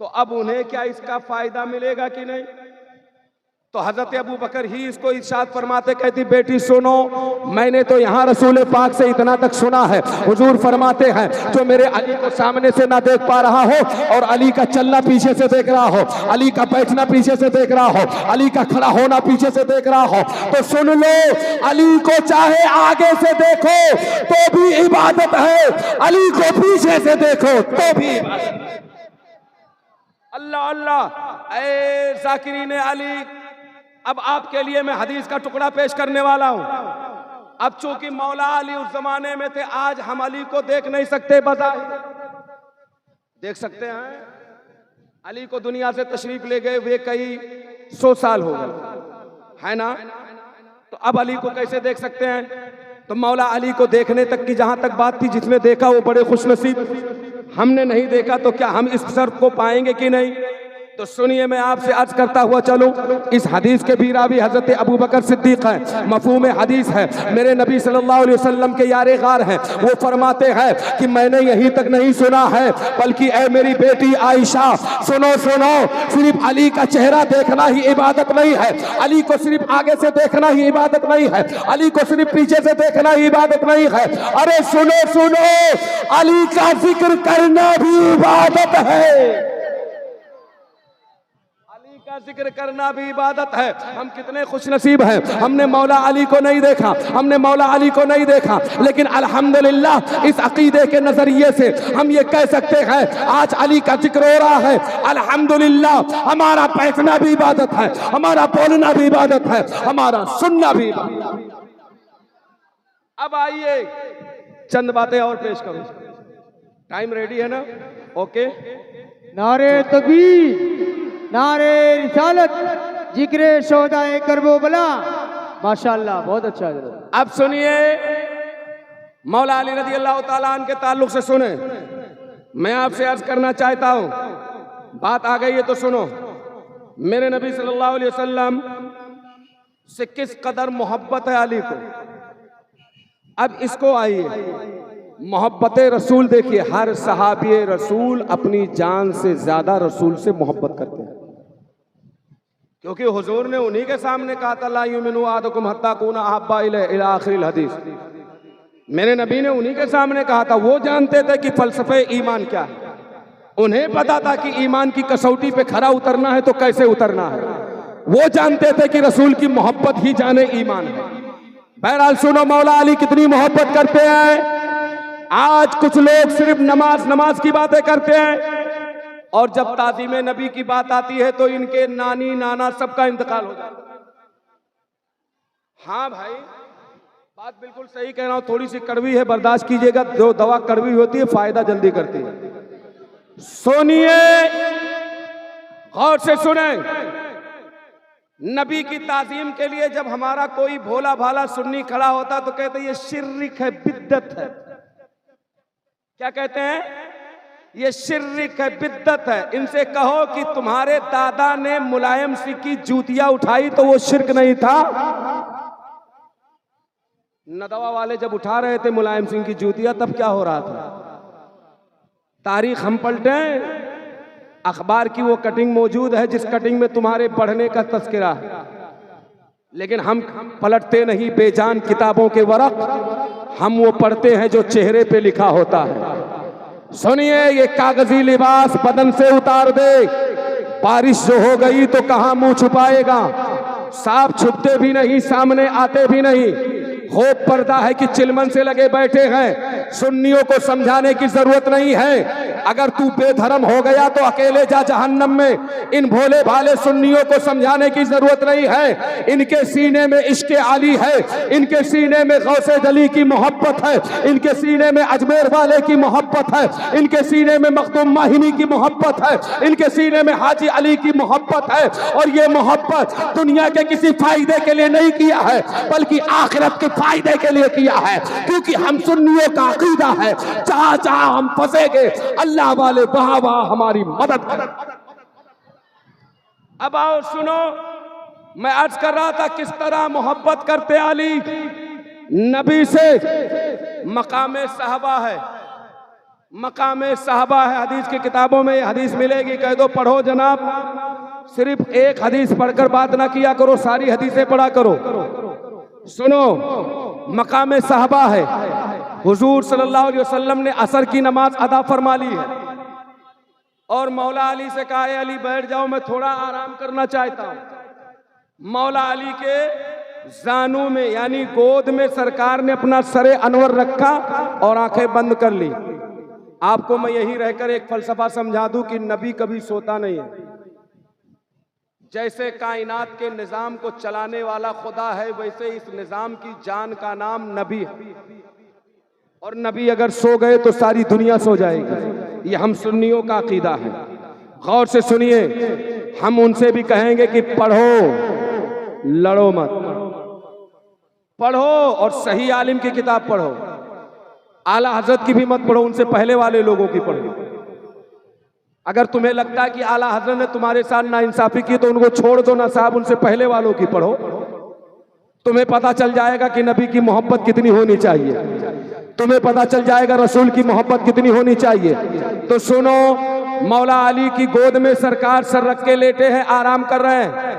तो अब उन्हें क्या इसका फायदा मिलेगा कि नहीं? तो हजरत अबू बकर ही इसको इरशाद फरमाते, कहती बेटी सुनो, मैंने तो यहाँ रसूल पाक से इतना तक सुना है, हुजूर फरमाते हैं जो मेरे अली को सामने से ना देख पा रहा हो और अली का चलना पीछे से देख रहा हो, अली का बैठना पीछे से देख रहा हो, अली का खड़ा होना पीछे से देख रहा हो, तो सुन लो, अली को चाहे आगे से देखो तो भी इबादत है, अली को पीछे से देखो तो भी इबादत। अल्लाह अल्लाह। ऐ ज़ाकिरीन अली, अब आपके लिए मैं हदीस का टुकड़ा पेश करने वाला हूं। अब चूंकि मौला अली उस जमाने में थे, आज हम अली को देख नहीं सकते, बजाय देख सकते हैं। अली को दुनिया से तशरीफ ले गए वे कई 100 साल हो गए, है ना? तो अब अली को कैसे देख सकते हैं? तो मौला अली को देखने तक की जहां तक बात थी, जिसने देखा वो बड़े खुशनसीब, हमने नहीं देखा तो क्या हम इस शर्फ को पाएंगे कि नहीं? तो सुनिए, मैं आपसे अर्ज करता हुआ चलूं, इस हदीस के भी रावी हजरत अबू बकर सिद्दीक हैं, मफहूम हदीस है, मेरे नबी सल्लल्लाहु अलैहि वसल्लम के यारे गार हैं। वो फरमाते हैं कि मैंने यहीं तक नहीं सुना है, बल्कि ऐ मेरी बेटी आयशा, सुनो सुनो, सिर्फ अली का चेहरा देखना ही इबादत नहीं है, अली को सिर्फ आगे से देखना ही इबादत नहीं है, अली को सिर्फ पीछे से देखना ही इबादत नहीं है। अरे सुनो सुनो, अली का जिक्र करना भी इबादत है, का जिक्र करना भी इबादत है। हम कितने खुशनसीब हैं, हमने मौला अली को नहीं देखा, हमने मौला अली को नहीं देखा, लेकिन अल्हम्दुलिल्लाह इस अकीदे के नजरिए से हम ये कह सकते हैं आज अली का जिक्र हो रहा है, अल्हम्दुलिल्लाह हमारा बैठना भी इबादत है, हमारा बोलना भी इबादत है, हमारा सुनना भी इबादत है। अब आइए चंद बातें और पेश करूं, टाइम रेडी है ना? ओके। नारे तकबीर, नारे रिसालत, जिक्रे शोहदाए करबला। माशाअल्लाह, बहुत अच्छा है। अब सुनिए, मौला अली रज़ी अल्लाह ताला अन्हु के ताल्लुक से सुने, मैं आपसे अर्ज करना चाहता हूं, बात आ गई है तो सुनो। मेरे नबी सल्लल्लाहु अलैहि वसल्लम से किस कदर मोहब्बत है अली को। अब इसको आइए, मोहब्बत रसूल देखिए, हर सहाबी रसूल अपनी जान से ज्यादा रसूल से मोहब्बत करते हैं, क्योंकि हुजूर ने उन्हीं के सामने कहा था, ला युमिनु अहदुकुम हत्ता अकूना अहब्बा इलैहि इला आखिरिल हदीस। मेरे नबी ने उन्हीं के सामने कहा था। वो जानते थे कि फलसफे ईमान क्या है, उन्हें पता था कि ईमान की कसौटी पे खरा उतरना है तो कैसे उतरना है। वो जानते थे कि रसूल की मोहब्बत ही जाने ईमान है। बहरहाल सुनो, मौला अली कितनी मोहब्बत करते हैं। आज कुछ लोग सिर्फ नमाज नमाज की बातें करते हैं, और जब ताज़ीम नबी की बात आती है तो इनके नानी नाना सबका इंतकाल हो जाता है। हाँ भाई, बात बिल्कुल सही कह रहा हूं, थोड़ी सी कड़वी है, बर्दाश्त कीजिएगा, जो दवा कड़वी होती है फायदा जल्दी करती है। सुनिए, गौर से सुने, नबी की ताजीम के लिए जब हमारा कोई भोला भाला सुन्नी खड़ा होता तो कहते ये शिर्क है, बिद्दत है। क्या कहते हैं? ये शिर्क है, बिद्दत है। इनसे कहो कि तुम्हारे दादा ने मुलायम सिंह की जूतियां उठाई तो वो शिर्क नहीं था? नदवा वाले जब उठा रहे थे मुलायम सिंह की जूतियां तब क्या हो रहा था? तारीख हम पलटें, अखबार की वो कटिंग मौजूद है जिस कटिंग में तुम्हारे पढ़ने का तस्करा है, लेकिन हम पलटते नहीं बेजान किताबों के वरक, हम वो पढ़ते हैं जो चेहरे पे लिखा होता है। सुनिए, ये कागजी लिबास बदन से उतार दे, बारिश जो हो गई तो कहां मुंह छुपाएगा? सांप छुपते भी नहीं, सामने आते भी नहीं। होप पर्दा है कि चिलमन से लगे बैठे हैं। सुन्नियों को समझाने की जरूरत नहीं है। अगर तू बेधर्म हो गया तो अकेले जा जहन्नम में। इन भोले भाले सुन्नियों को समझाने की जरूरत नहीं है। इनके सीने में इश्क़ अली है, इनके सीने में गौसे अली की मोहब्बत है, इनके सीने में अजमेर वाले की मोहब्बत है, इनके सीने में मखदूम माहिनी की मोहब्बत है, इनके सीने में हाजी अली की मोहब्बत है। और ये मोहब्बत दुनिया के किसी फायदे के लिए नहीं किया है, बल्कि आखिरत के फायदे के लिए किया है। क्योंकि हम सुन्नियों का अकीदा है, जहां जहां हम फंसेंगे अल्लाह वाले वहां वहां हमारी मदद करें। अब आओ सुनो, मैं अर्ज कर रहा था किस तरह मोहब्बत करते अली नबी से। मकामे साहबा है, मकामे साहबा है। हदीस की किताबों में हदीस मिलेगी, कह दो पढ़ो जनाब। सिर्फ एक हदीस पढ़कर बात ना किया करो, सारी हदीसें पढ़ा करो। सुनो, मकामे साहबा है। हुजूर सल्लल्लाहु अलैहि वसल्लम ने असर की नमाज अदा फरमा ली है और मौला अली से कहा, अली बैठ जाओ, मैं थोड़ा आराम करना चाहता हूं। मौला अली के जानू में यानी गोद में सरकार ने अपना सरे अनवर रखा और आंखें बंद कर ली। आपको मैं यही रहकर एक फलसफा समझा दूं कि नबी कभी सोता नहीं है। जैसे कायनात के निजाम को चलाने वाला खुदा है, वैसे इस निजाम की जान का नाम नबी है। और नबी अगर सो गए तो सारी दुनिया सो जाएगी। ये हम सुन्नियों का अकीदा है। गौर से सुनिए, हम उनसे भी कहेंगे कि पढ़ो, लड़ो मत। पढ़ो और सही आलिम की किताब पढ़ो। आला हजरत की भी मत पढ़ो, उनसे पहले वाले लोगों की पढ़ो। अगर तुम्हें लगता है कि आला हजरत ने तुम्हारे साथ नाइंसाफी की तो उनको छोड़ दो ना साहब, उनसे पहले वालों की पढ़ो। तुम्हें पता चल जाएगा कि नबी की मोहब्बत कितनी होनी चाहिए, तुम्हें पता चल जाएगा रसूल की मोहब्बत कितनी होनी चाहिए। तो सुनो, मौला अली की गोद में सरकार सर रख के लेटे हैं, आराम कर रहे हैं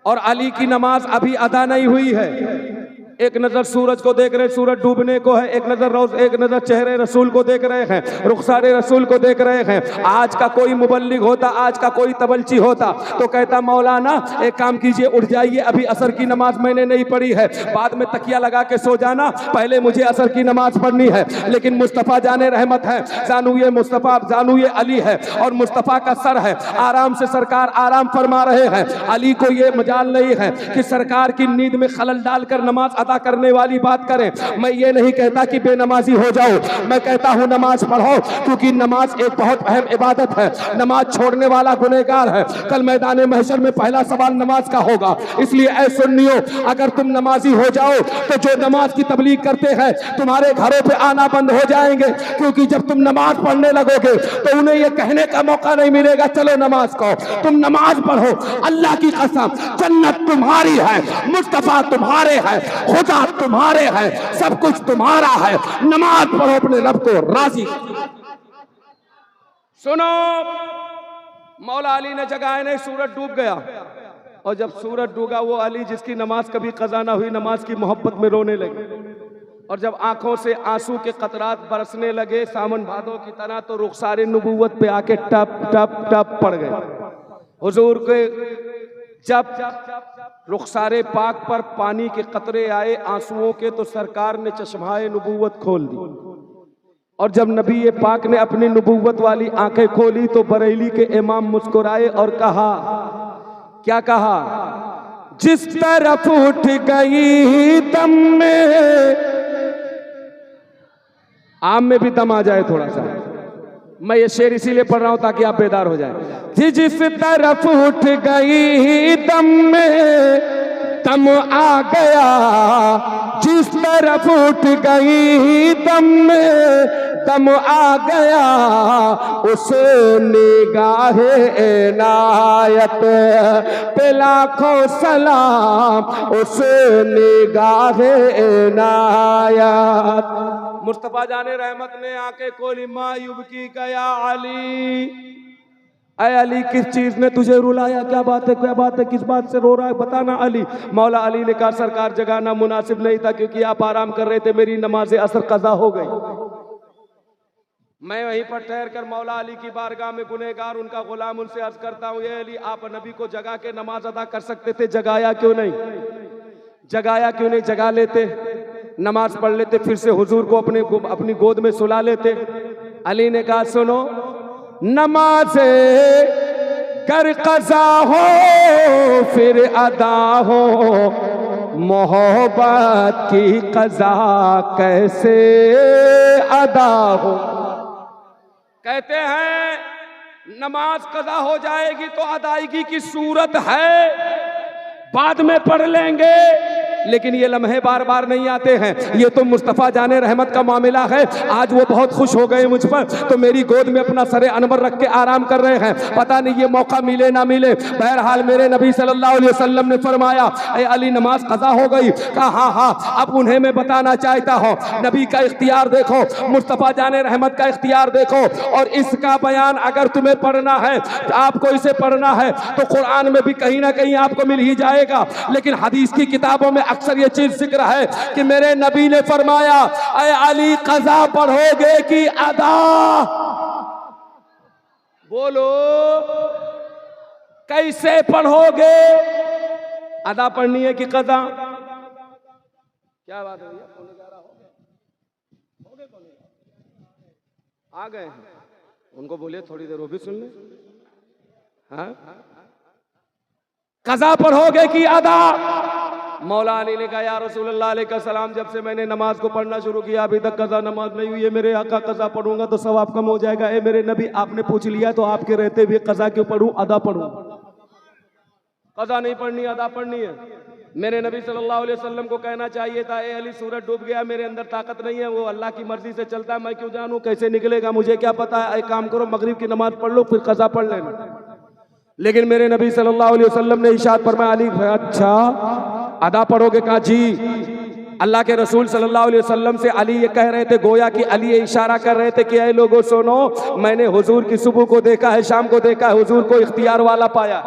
और अली की नमाज अभी अदा नहीं हुई है। एक नजर सूरज को देख रहे हैं, सूरज डूबने को है। एक नजर चेहरे रसूल को देख रहे हैं, रुखसारे रसूल को देख रहे हैं। आज का कोई मुबल्लिग होता, आज का कोई तबलची होता तो कहता, मौलाना एक काम कीजिए, उठ जाइए, अभी असर की नमाज मैंने नहीं पढ़ी है, बाद में तकिया लगा के सो जाना, पहले मुझे असर की नमाज पढ़नी है। लेकिन मुस्तफ़ा जाने रहमत है, जानूए मुस्तफ़ा जानूए अली है और मुस्तफ़ा का सर है। आराम से सरकार आराम फरमा रहे हैं। अली को ये मजाल नहीं है कि सरकार की नींद में खलल डालकर नमाज अदा करने वाली बात करें। मैं ये नहीं कहता कि बेनमाजी हो जाओ, मैं कहता हूं नमाज पढ़ो, क्योंकि नमाज एक बहुत अहम इबादत है। नमाज छोड़ने वाला गुनहगार है। कल मैदान महशर में पहला सवाल नमाज का होगा। इसलिए ऐ सुन्नियों, अगर तुम नमाजी हो जाओ तो जो नमाज की तबलीग करते हैं तुम्हारे घरों पे आना बंद हो जाएंगे, क्योंकि जब तुम नमाज पढ़ने लगोगे तो उन्हें यह कहने का मौका नहीं मिलेगा, चलो नमाज कहो। तुम नमाज पढ़ो, अल्लाह की कसम जन्नत तुम्हारी है, मुस्तफा तुम्हारे हैं, खुदा तुम्हारे हैं, सब कुछ तुम्हारा है। नमाज पढ़ो, अपने रब को राजी। सुनो, मौला अली ने जगाया नहीं, सूरज डूब गया। और जब सूरज डूबा, वो अली जिसकी नमाज कभी कज़ा ना हुई, नमाज की मोहब्बत में रोने लगे। और जब आंखों से आंसू के कतरात बरसने लगे सावन भादों की तरह, तो रुखसारे नबूवत पे आके टप टप टप पड़ गए। हुजूर के जब रुखसारे पाक पर पानी के कतरे आए आंसुओं के, तो सरकार ने चश्माए नबूवत खोल दी। और जब नबी ये पाक ने अपनी नबूवत वाली आंखें खोली तो बरेली के इमाम मुस्कुराए और कहा, क्या कहा? जिस तरफ उठ गई दम में, आम में भी दम आ जाए थोड़ा सा। मैं ये शेर इसीलिए पढ़ रहा हूं ताकि आप बेदार हो जाए। जिस तरफ उठ गई दम में दम आ गया, जिस तरफ उठ गई दम में दम आ गया उस निगाहे इनायत पे लाखों सलाम उस निगाहे इनायत। मुस्तफा जाने रहमत ने आके कोली मायूब की कया अली, अय अली किस चीज ने तुझे रुलाया, क्या बात है, क्या बात है, किस बात से रो रहा है, बताना अली। मौला अली ने कहा सरकार जगाना मुनासिब नहीं था क्योंकि आप आराम कर रहे थे, मेरी नमाज असर कज़ा हो गई। मैं वहीं पर ठहर कर मौला अली की बारगाह में गुनहगार उनका गुलाम उनसे अर्ज करता हूँ, ये अली आप नबी को जगा के नमाज अदा कर सकते थे, जगाया क्यों नहीं, जगाया क्यों नहीं, जगा लेते, नमाज पढ़ लेते, फिर से हुजूर को अपनी गोद में सुला लेते। अली ने कहा सुनो, नमाज कर कज़ा हो फिर अदा हो, मोहब्बत की कज़ा कैसे अदा हो। कहते हैं नमाज कज़ा हो जाएगी तो अदायगी की सूरत है, बाद में पढ़ लेंगे, लेकिन ये लम्हे बार बार नहीं आते हैं। ये तो मुस्तफ़ा जाने रहमत का मामला है। आज वो बहुत खुश हो गए मुझ पर, तो मेरी गोद में अपना सरे अनवर रख के आराम कर रहे हैं, पता नहीं ये मौका मिले ना मिले। बहरहाल मेरे नबी सल्लल्लाहु अलैहि वसल्लम ने फरमाया ऐ अली नमाज कज़ा हो गई। कहा हाँ हाँ, अब उन्हें मैं बताना चाहता हूँ, नबी का इख्तियार देखो, मुस्तफ़ा जाने रहमत का इख्तियार देखो, और इसका बयान अगर तुम्हें पढ़ना है, आपको इसे पढ़ना है तो कुरान में भी कहीं ना कहीं आपको मिल ही जाएगा, लेकिन हदीस की किताबों में अक्सर ये चीज जिक्र है कि मेरे नबी ने फरमाया ऐ अली कज़ा पढ़ोगे कि अदा। बोलो कैसे पढ़ोगे, अदा पढ़नी है कि कज़ा? क्या बात है भैया, आ गए उनको बोलिए थोड़ी देर वो भी सुन ले। हाँ, कज़ा पढ़ोगे कि अदा? मौला अली ने कहा या रसूलल्लाह अलैहि सलाम, जब से मैंने नमाज को पढ़ना शुरू किया अभी तक कज़ा नमाज नहीं हुई है, मेरे आका कज़ा पढ़ूंगा तो सवाब कम हो जाएगा। ए मेरे नबी, आपने पूछ लिया तो आपके रहते हुए कज़ा क्यों पढ़ूं, अदा पढ़ूं? कज़ा नहीं पढ़नी, अदा पढ़नी है। मेरे नबी सल्लल्लाहु अलैहि वसल्लम को कहना चाहिए था ए अली सूरज डूब गया, मेरे अंदर ताकत नहीं है, वो अल्लाह की मर्जी से चलता है, मैं क्यों जानूं कैसे निकलेगा, मुझे क्या पता है। एक काम करो, मगरिब की नमाज पढ़ लो फिर कज़ा पढ़ लेना। लेकिन मेरे नबी सल्लल्लाहु अलैहि वसल्लम ने इरशाद फरमाया अली अच्छा अदा पढ़ोगे? कहा जी। अल्लाह के रसूल सल्लल्लाहु अलैहि वसल्लम से अली ये कह रहे थे, गोया कि अली ये इशारा कर रहे थे कि ऐ लोगों सुनो, मैंने हुजूर की सुबह को देखा है, शाम को देखा है, हुजूर को इख्तियार वाला पाया।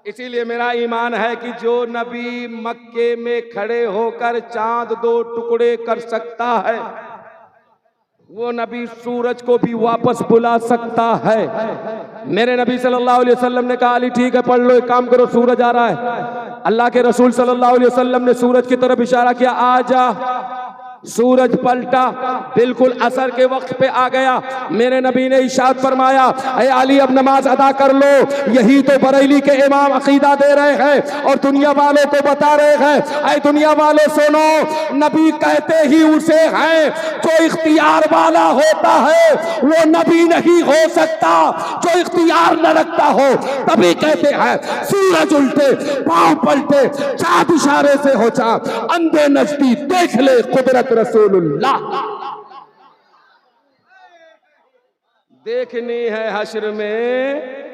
इसीलिए मेरा ईमान है कि जो नबी मक्के में खड़े होकर चांद दो टुकड़े कर सकता है, वो नबी सूरज को भी वापस बुला सकता है। मेरे नबी सल्लल्लाहु अलैहि वसल्लम ने कहा अली ठीक है पढ़ लो, एक काम करो, सूरज आ रहा है। अल्लाह के रसूल सल्लल्लाहु अलैहि वसल्लम ने सूरज की तरफ इशारा किया, आ जा। सूरज पलटा, बिल्कुल असर के वक्त पे आ गया। मेरे नबी ने इशाद फरमाया ऐ अली अब नमाज अदा कर लो। यही तो बरेली के इमाम अकीदा दे रहे हैं और दुनिया वालों को बता रहे हैं, ऐ दुनिया वालों सुनो, नबी कहते ही उसे हैं जो इख्तियार वाला होता है, वो नबी नहीं हो सकता जो इख्तियार न रखता हो। तभी कहते हैं सूरज उल्टे, पांव पलटे, चाँद इशारे से हो चाँद, अंधे नजदी देख ले कुदरत रसूलुल्लाह। देखनी है हश्र में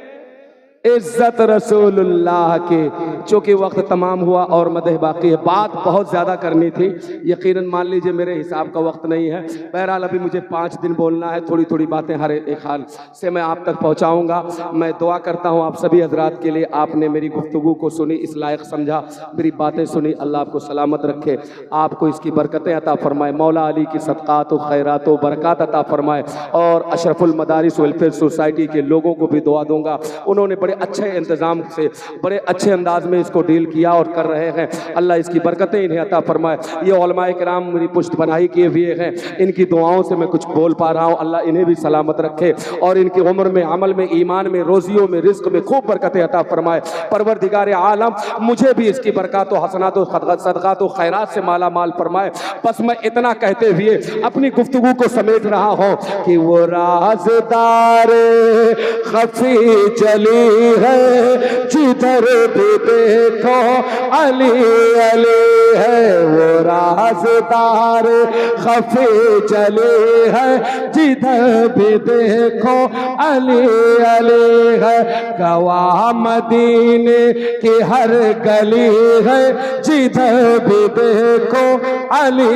इज्जत रसूलुल्लाह के। चूंकि वक्त तमाम हुआ और मदह बाकी है, बात बहुत ज़्यादा करनी थी, यकीनन मान लीजिए मेरे हिसाब का वक्त नहीं है। बहरहाल अभी मुझे 5 दिन बोलना है, थोड़ी थोड़ी बातें हर एक हाल से मैं आप तक पहुंचाऊंगा। मैं दुआ करता हूं आप सभी हजरात के लिए, आपने मेरी गुफ्तगू को सुनी, इस लायक समझा, मेरी बातें सुनी, अल्लाह आपको सलामत रखे, आपको इसकी बरकतें अता फरमाए, मौला अली की सदक़ात व खैरात व बरक़ात अता फरमाए। और अशरफुल मदारिस वेलफेयर सोसाइटी के लोगों को भी दुआ दूंगा, उन्होंने बड़े अच्छे इंतजाम से बड़े अच्छे अंदाज में इसको डील किया और कर रहे हैं, अल्लाह इसकी बरकतें इन्हें अता फरमाए। ये उलमाए किराम मेरी पुष्ट बनाई किए हुए हैं, इनकी दुआओं से मैं कुछ बोल पा रहा हूँ, अल्लाह इन्हें भी सलामत रखे और इनकी उम्र में, अमल में, ईमान में, रोजियों में, रिस्क में खूब बरकतें अता फरमाए। परवरदिगार आलम मुझे भी इसकी बरकत व हसनात व सदक़ात व खैरात से माला माल फरमाए। बस मैं इतना कहते हुए अपनी गुफ्तगू को समेट रहा हूँ कि वो राज़दार खफी जली है, जिधर भी देखो अली अली है। वो राज़दार खफे चले है, जिधर भी देखो अली अली है। गवाह मदीने की हर गली है, जिधर भी देखो अली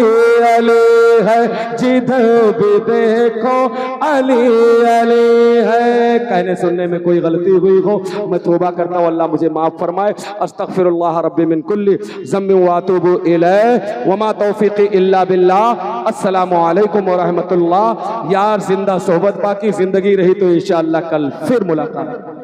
अली है, जिधर भी देखो अली अली है। कहने सुनने में कोई गलती हुई हो मैं तौबा करता हूँ, अल्लाह मुझे माफ फरमाए। अस्तगफिरुल्लाह रब्बी मिन कुल्ली ज़म्बिन व अतूबु इलैह व मा तौफीक़ी इल्ला बिल्लाह। अस्सलामु अलैकुम व रहमतुल्लाह। यार जिंदा सोहबत बाकी, जिंदगी रही तो इंशाअल्लाह कल फिर मुलाकात।